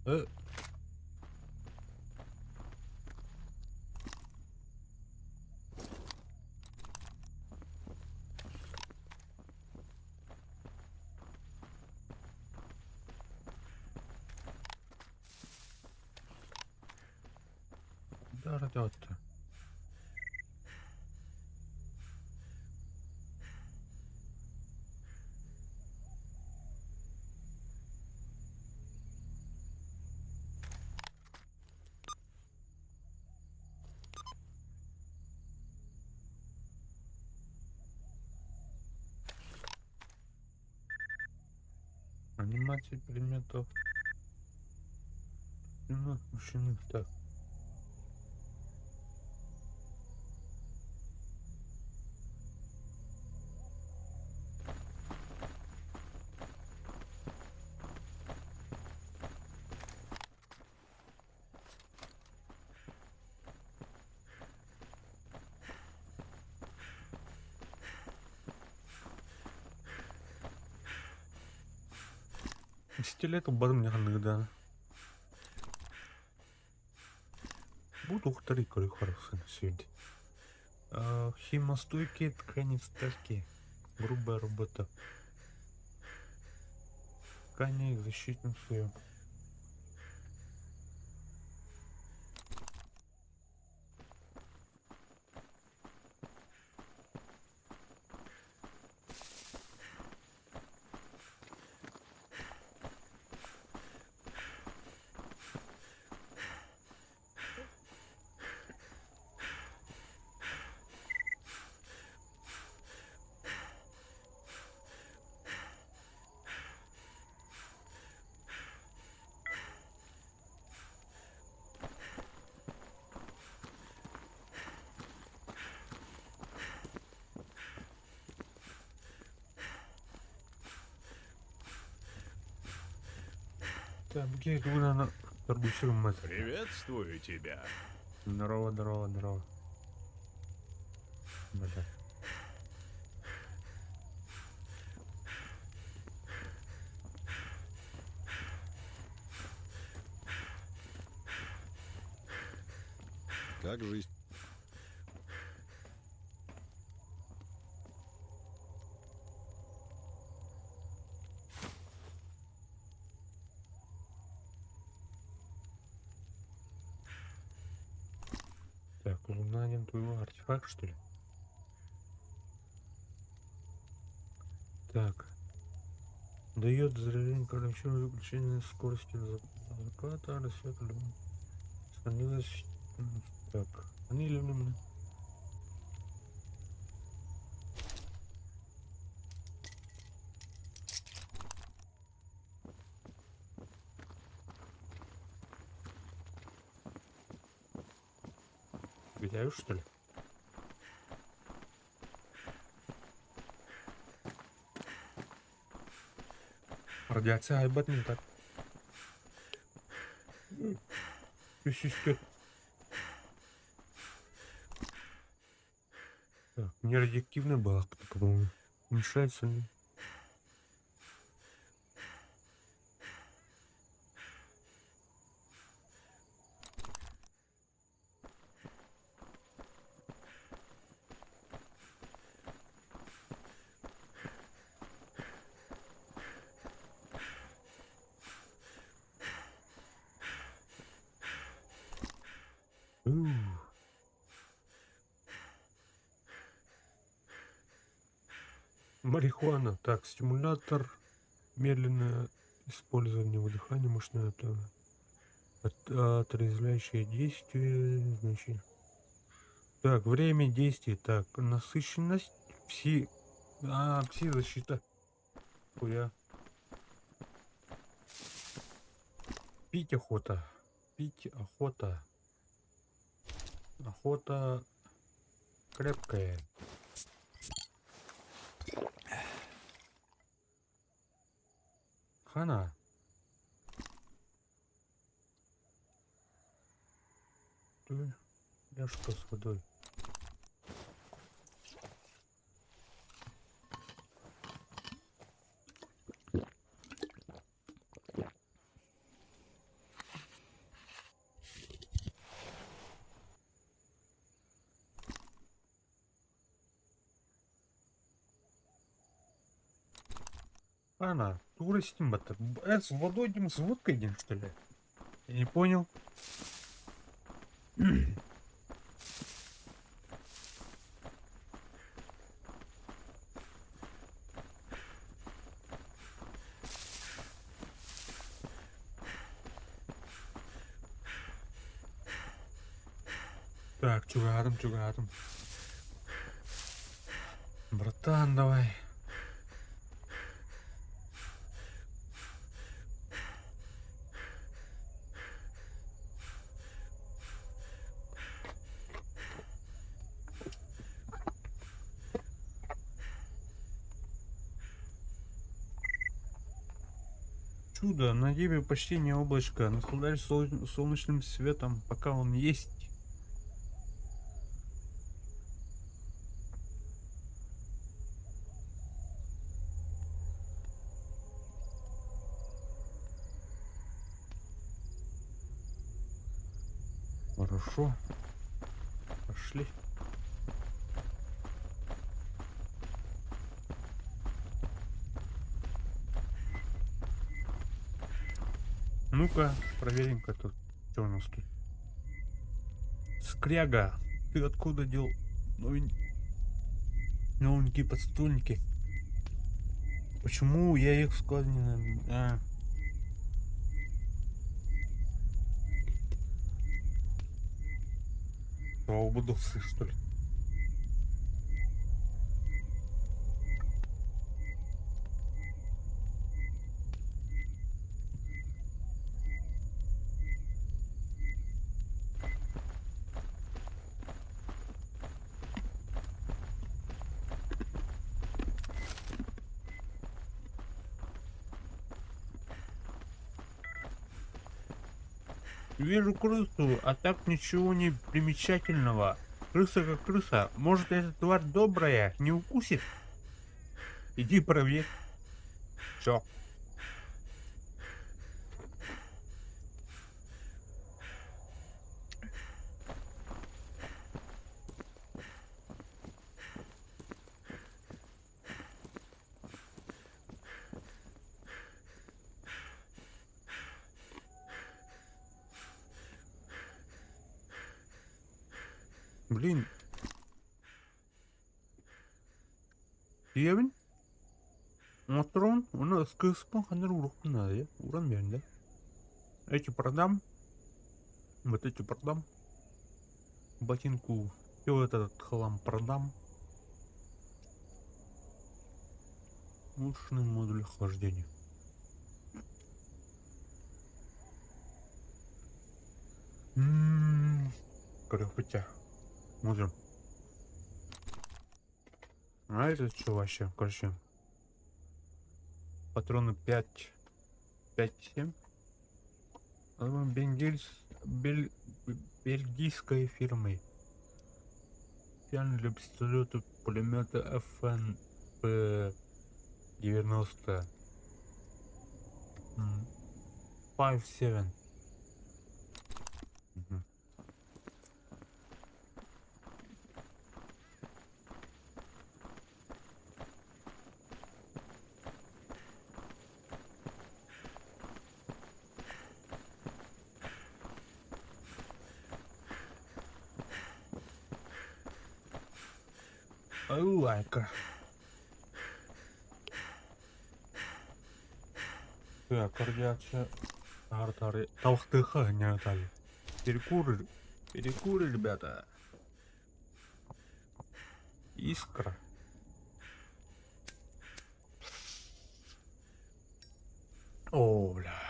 Э. Да, радиота. Анимация предметов. Мужчины. Так. Десятилеток барымняханныгда. Буду ухтарить корихоров сегодня. Химостойкие ткани стальки. Грубая работа. Ткани их защитным слоем. Так, где туда на торгующем мастер? Приветствую тебя. Здорово, здорово, здорово. Бля. Как жизнь? Так, узнанем твоего артефакт, что ли? Так. Дает заряжение, короче, выключение скорости заката, рассвет любым. Становилось... Так. Они люблю. Витаю, что ли? Радиация айбат не так. Сиськи. Так, не радиоактивная была, по-моему. Мешается ли? Марихуана. Так, стимулятор. Медленное использование выдыхания мощное отрезвляющее действие. Значит. Так, время действия. Так, насыщенность. Пси-защита. Хуя. Пить охота. Пить охота. Охота крепкая. Хана. Ляжка с водой. Хана. Турыстим это. С водой, с водкой один, что ли? Я не понял. Так, чугатом. Братан, давай. Чудо, на небе почти не облачко. Наслаждаюсь солнечным светом, пока он есть. Хорошо. Пошли. Ну-ка, проверим-ка тут. Что у нас тут? Скряга, ты откуда дел новенькие подстольники? Почему я их в склад не свободовцы, что ли? Вижу крысу, а так ничего не примечательного. Крыса как крыса. Может, эта тварь добрая, не укусит? Иди проверь. Все. Блин. Дiyevin motorun onu ıskı ıspın kadar uğraştın ya. Uğramıyorum da. Эти продам. Вот эти продам. Ботинку. И вот этот хлам продам. Улучшенный модуль охлаждения. Крепотя. Смотрим. А это что вообще? Короче. Патроны 5. 5-7. Бельгийской фирмы. Специально для пистолета пулемета FNP-90. 5-7. Лайка. Так, радиация. Толстыха не отдали. Перекуры. Перекуры, ребята. Искра. О, бля.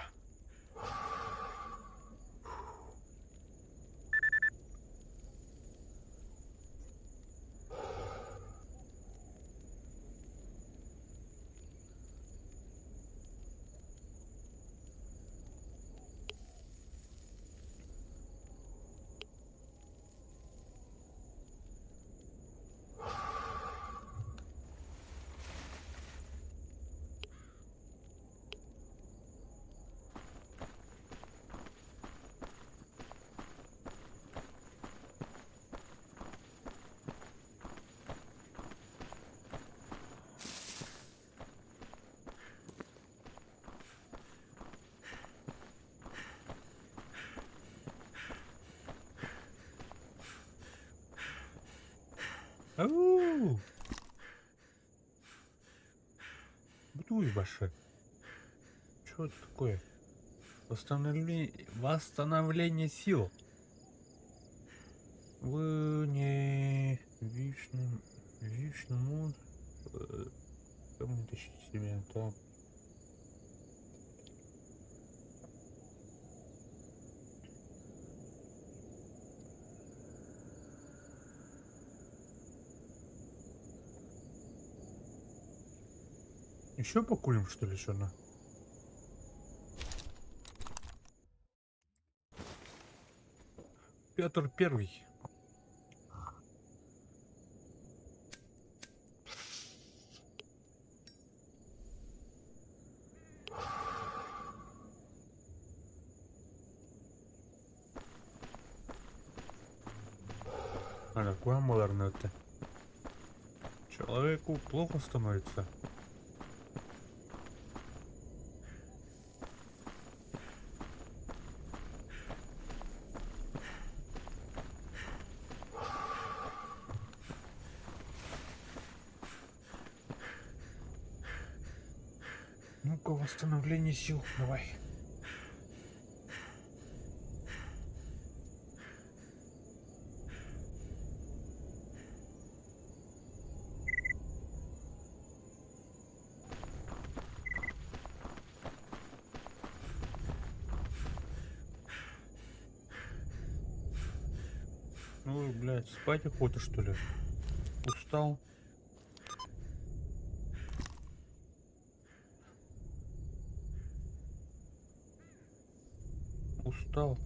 Ау! Бутуй баши. Что это такое? Восстановление сил. Вы не вишнему не тащите себя, так. Еще покурим, что ли, еще на? Петр Первый. А какое маларное это? Человеку плохо становится. Ну-ка, восстановление сил, давай. Ну, блядь, спать охота, что ли? Устал. Устал.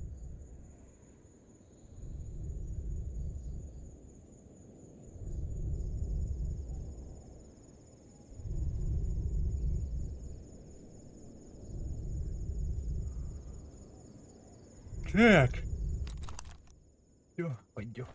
Так. Все, пойдем.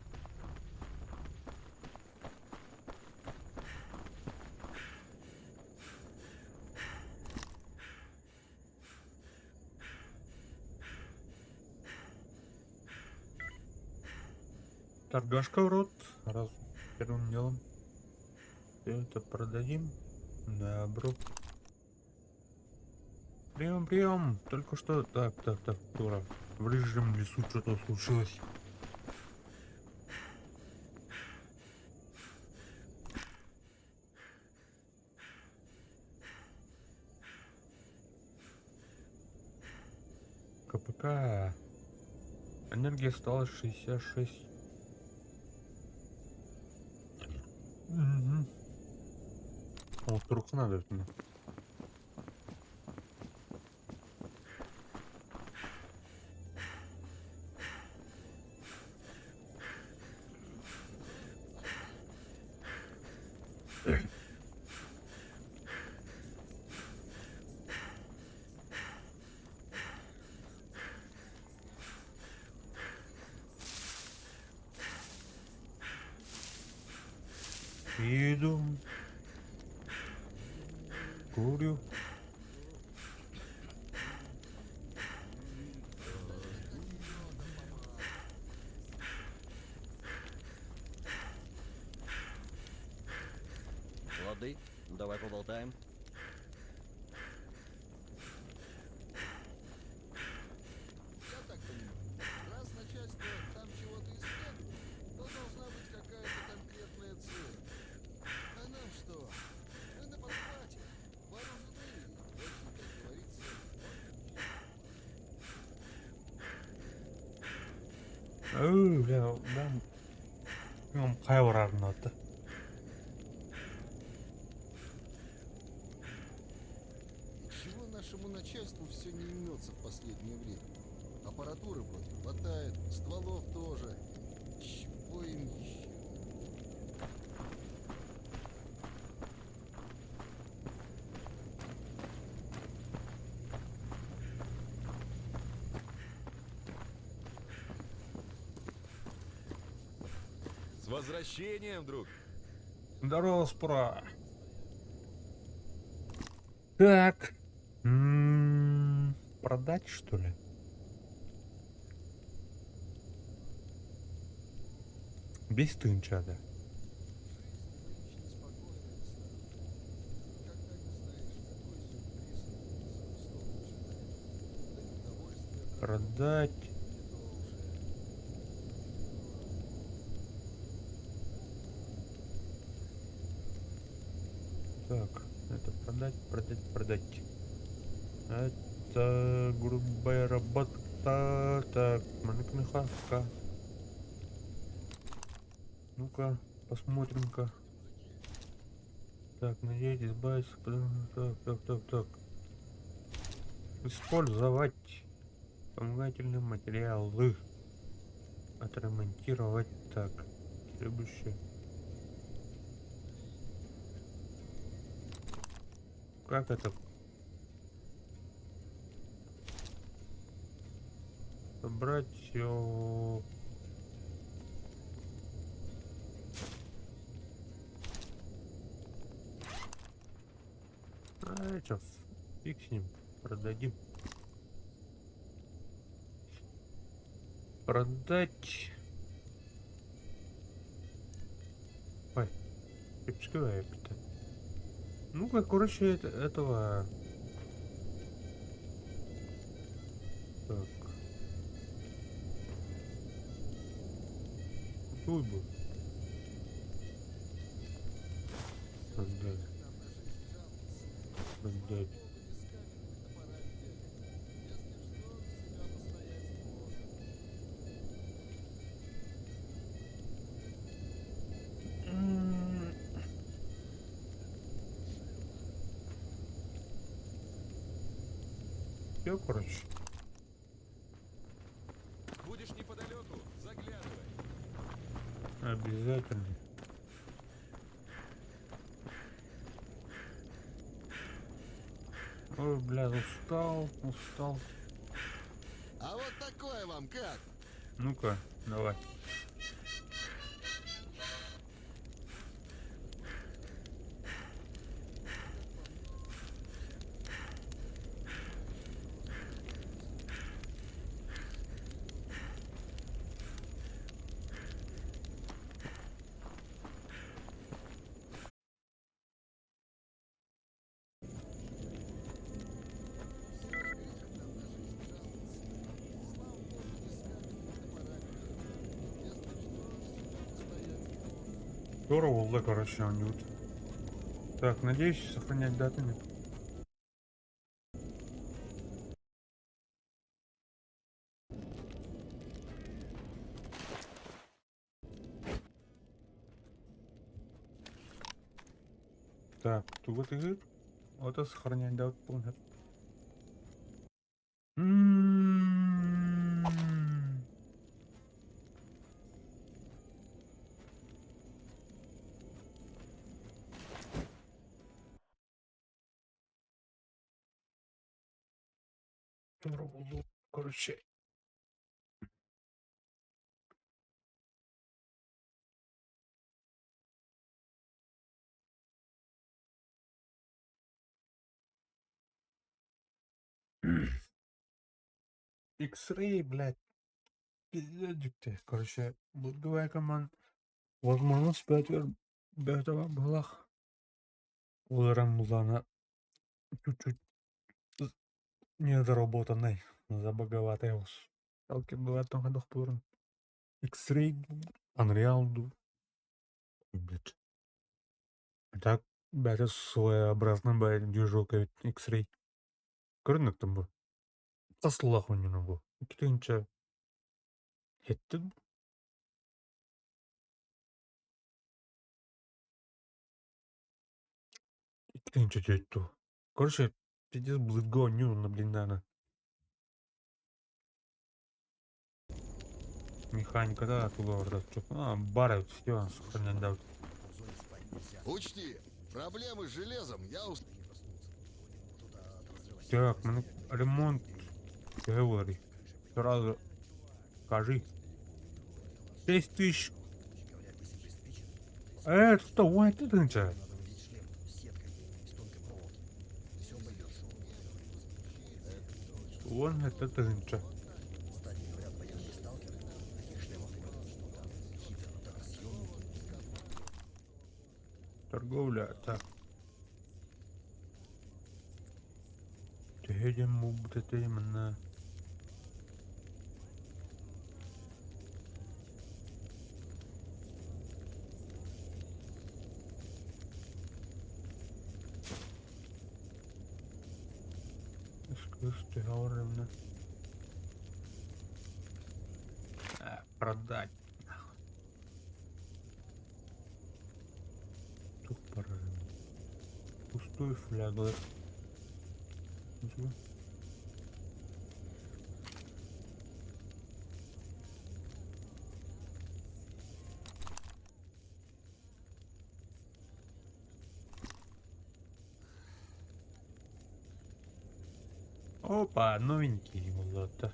Торгашка в рот. Раз первым делом. Все это продадим. Добро. Прием, прием. Только что. Так, дура. В рыжем лесу что-то случилось. КПК. Энергия осталась 66. Угу. Вот вдруг надо это. Иду. Курю. Лады, давай поболтаем. Я так понимаю, раз начальство там чего-то исследует, то должна быть какая-то конкретная цель. А нам что? Мы на подхвате, вооружены и очень, как говорится, Бля, да. Хайварарно это. И чего нашему начальству все не имется в последнее время? Аппаратуры вроде хватает, стволов тоже. Чего им еще? С возвращением, друг! Здорово, Спра. Так. Продать, что ли? Без тынчада. Жизнь нынче спокойная стала. Никогда не знаешь, какой сюрприз за кустом ожидает. Да и удовольствие от работы Продать. не то уже. Так, это продать. Это грубая работа. Так, механика. Ну-ка, посмотрим-ка. Так, надеть, избавиться. Так. Использовать вспомогательные материалы. Отремонтировать. Так, следующее. Как это? Собрать все. Сейчас фиг с ним. Продадим. Продать. Ой, пипская это. Ну-ка, короче, этого. Так. Тут бы. Продать. Продать. Все, короче. Будешь неподалеку, заглядывай. Обязательно. Ой, бля, устал. А вот такое вам как? Ну-ка, давай. Здорово, да, короче, анют. Так, надеюсь, сохранять даты нет. Так, тут игры. Вот это сохранять даты помнят. Здорово, короче. X-Ray, блядь. Пиздец ты. Короче, будовая команда. Возможно, спять этого балах. Ударом Музана чуть-чуть недоработанный. Забаговатый его. Сталкер бывает там годах порн. X-Ray, Unreal, блядь. Так, блядь, это своеобразный, блядь, движок, X-Ray. Көрінік тым бұл. Тасылақ өнені бұл. Иккенче хеттін. Иккенче жетту. Короче, пиздец блыдго нюрна, блин, дана. Механика, да, туда орда. Барают, все, сохранять дают. Учти, проблемы с железом Так, мене ремонт. Говори. Сразу скажи. 6000. Что? Ой, ты тынча. Вон это тынча. Торговля, так. Едем мы вот это именно. Искусство говорим. Продать. Тут пора. Пустой флягер. Ничего. Опа, новенький вот.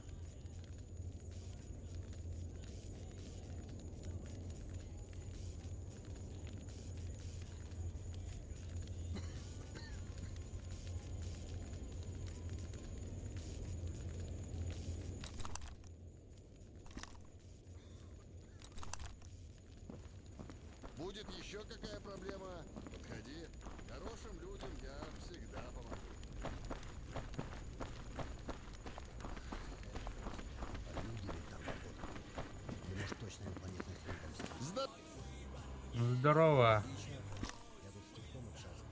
Будет еще какая проблема, подходи. Хорошим людям я всегда помогу. А люди ли там работают? Или может точно инопланетных химиков? Ну, здорово. Отлично. Я тут с Степком общался.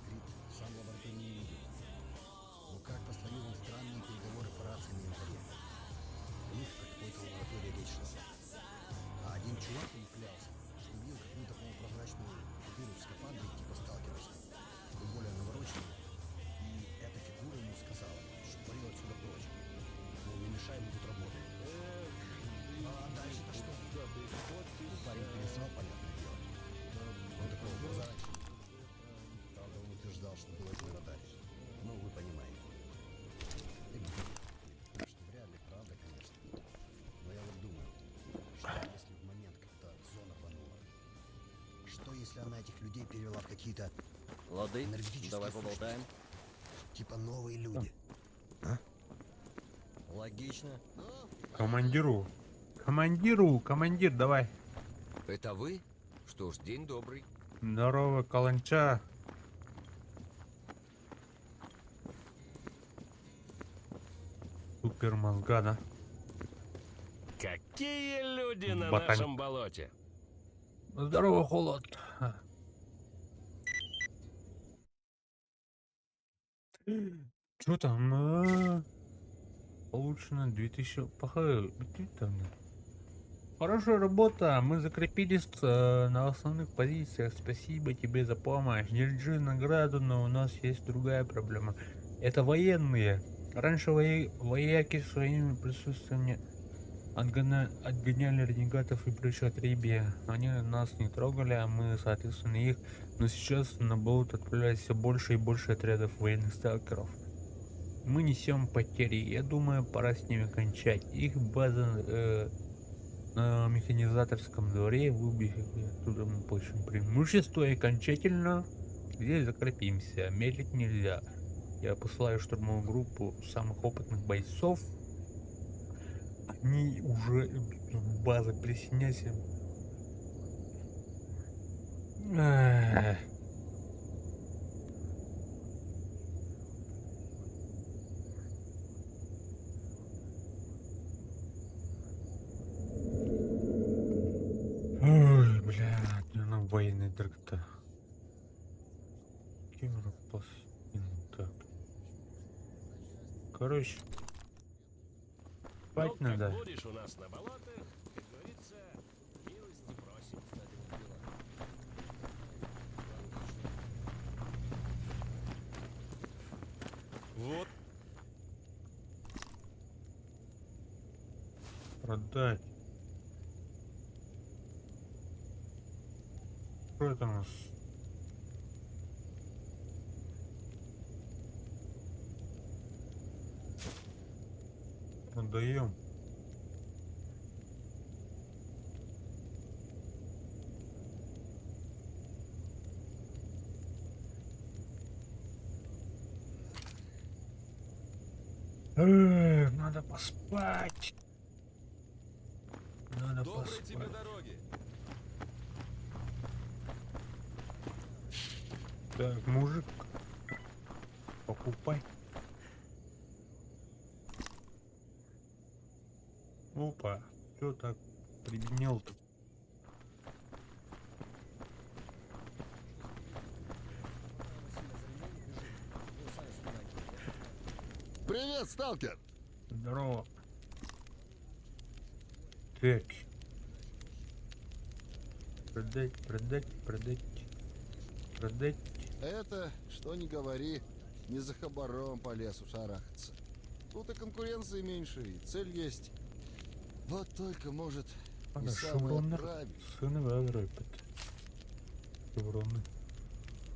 Говорит, сам лаборатории не видел. Ну как построил он странные переговоры по рации на янтаре? У них о какой-то лаборатории речь шла. А один чувак ему клялся, что видел какую-то полупрозрачную фигуру в скафандре типа сталкеровской, но более навороченную. И эта фигура ему сказала, что валил отсюда прочь. Мол, не мешай, мы тут работаем. А дальше-то что? Ну, парень пересрал, понятное дело. Он такого прозрачный. Правда, он утверждал, что был это на радаре. Ну, вы понимаете. Что вряд ли правда, конечно. Но я вот думаю, что если в момент, когда зона рванула, что если она этих людей перевела в какие-то Лады, энергетические давай поболтаем. сущности? Типа новые люди. А? Логично. Командир, давай. Это вы? Что ж, день добрый. Здорово, каланча. Супер мозга, да? Какие люди на Ботаник. нашем болоте? Здорово, холод. Что там? Получено 2000 пахаю. Хорошая работа. Мы закрепились на основных позициях. Спасибо тебе за помощь. Держи награду, но у нас есть другая проблема. Это военные. Раньше вояки своими присутствиями отгоняли ренегатов и прочее отребье. Они нас не трогали, а мы, соответственно, их. Но сейчас на болото отправляется все больше и больше отрядов военных сталкеров. Мы несем потери. Я думаю, пора с ними кончать. Их база на механизаторском дворе. Выбегали оттуда, мы получим преимущество и окончательно здесь закрепимся. Медлить нельзя. Я посылаю штурмовую группу самых опытных бойцов. Они уже идут в базы, присоединяйся. Ой, бля, ну военный дракта. Кемеропас. Так. Короче. Ну, Спать как надо. будешь у нас на болотах, как говорится, милости просим. Вот. Продать. Что это у нас? Продаем. Надо поспать. Надо Доброй поспать. тебе дороги. Так, мужик, покупай. Опа, что так прибеднел-то? Привет, сталкер! Здорово. Так. Продать. Это, что ни говори, не за хабаром по лесу шарахаться. Тут и конкуренции меньше, и цель есть. Вот только, может, не Надо самое шевроны. правильное. Сыновая рэпет. Шевроны.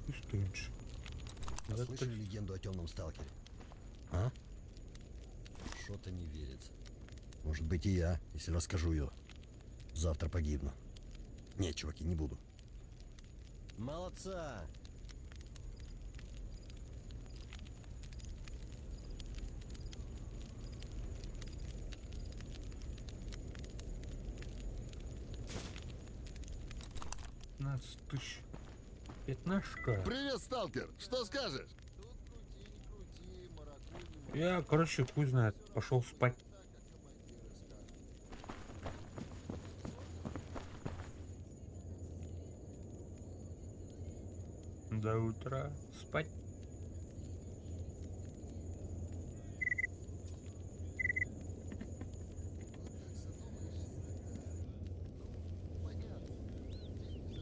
И стынч. А слышали легенду о темном сталкере? А? Что-то не верится. Может быть и я, если расскажу ее. Завтра погибну. Нет, чуваки, не буду. Молодца! 15 тысяч. Пятнашка. Привет, сталкер! Что скажешь? Тут крути, не крути, маракуй, Я, короче, хуй знает, пошел спать. так, как командиры скажут. До утра спать. Понятно. Деньги заработать.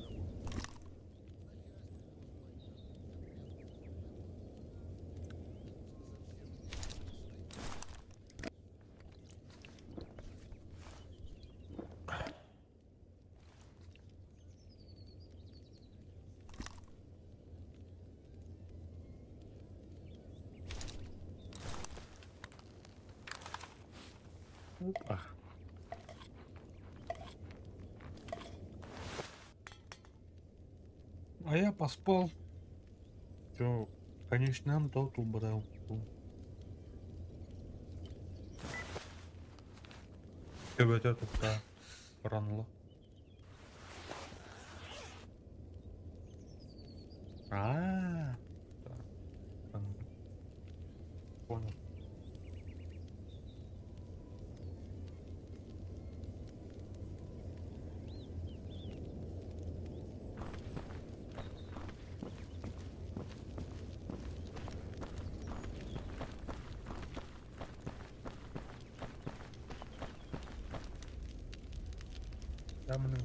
Опа. А я поспал. Чё, конечно, тот убрал. КБТ тут ранило. А, понял. Там много.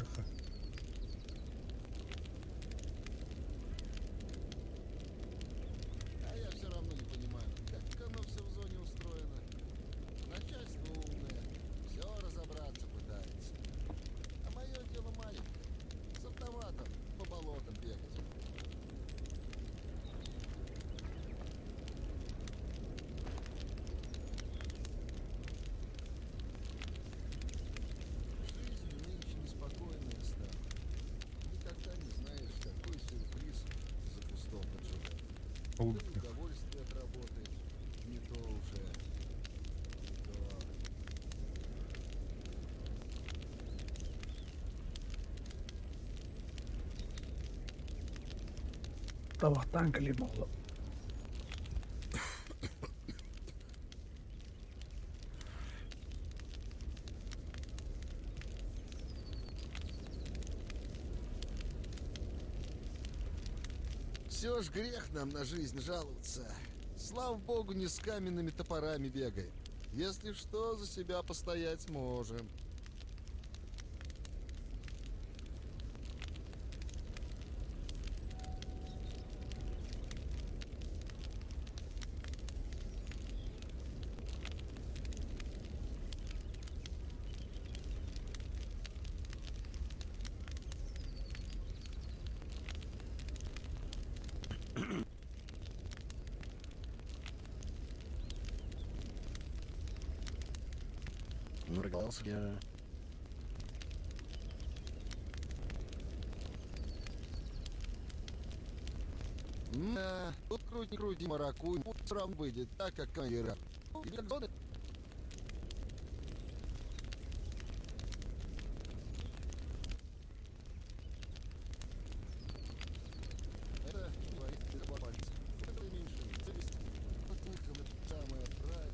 А я все равно не понимаю, как оно все в зоне устроено. Начальство умное, все разобраться пытается. А мое дело маленькое. С автоматом по болотам бегать. Жизнь нынче неспокойная стала. Никогда не знаешь, какой сюрприз за кустом поджидает. То ли Утро. удовольствие от работы, не то уже, не то... Таватанка лимола. Все ж грех нам на жизнь жаловаться. Слава богу, не с каменными топорами бегаем. Если что, за себя постоять можем. Нарыгался я. Тут крути, маракуй, все равно выйдет так, как командира. Или как зоны. Это говорит безопасность. Это меньше зависит. От них это самое правильное.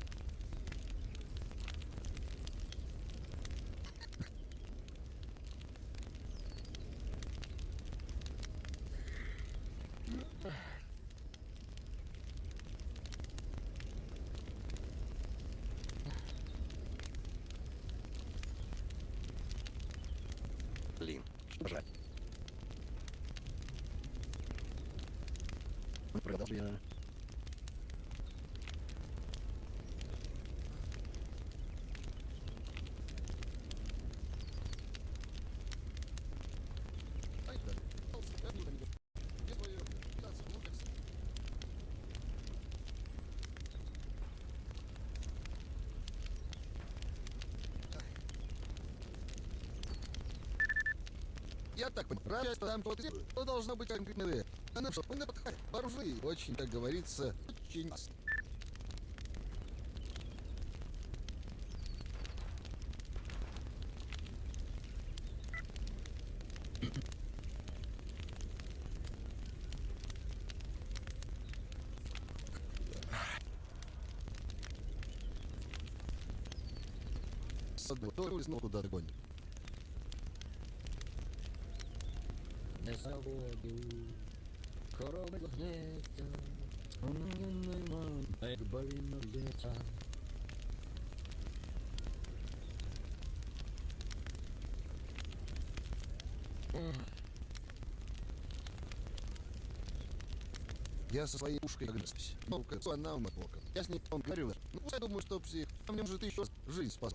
Блин, жаль. Продал я. Ай, да. Это не дойдет. Где твое? 15 лукекс. Я так понимаю, раз там вот то должно быть конкретное. Она что, мы на подходе. Вооружены очень, как говорится, очень... саду, то снова куда-то гонит. Не заводу, корови гнеться, нема, якби він б'ється. Я со своей ушкой огнусь. Ну-ка, она умоклока. Я с ней он говорил. Ну, я думаю, что псих. А мне может еще жизнь спас.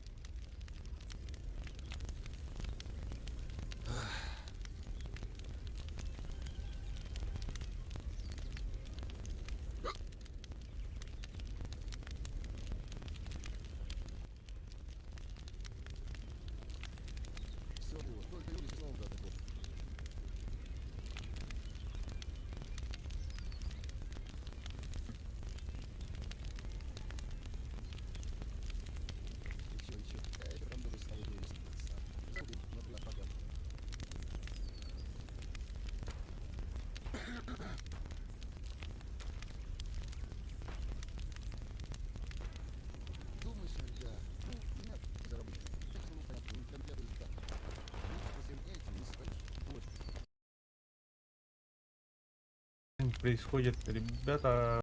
Все было, только люди снова куда-то гонят. Ничего, я еще там буду с тобой вместе. Смотри, пока. Думаешь, я... Ну, нет, заработаю. Так что, ну, понятно, ну, конкретно так. Ну, по всем этим не стоишь. Вот. Происходит, ребята.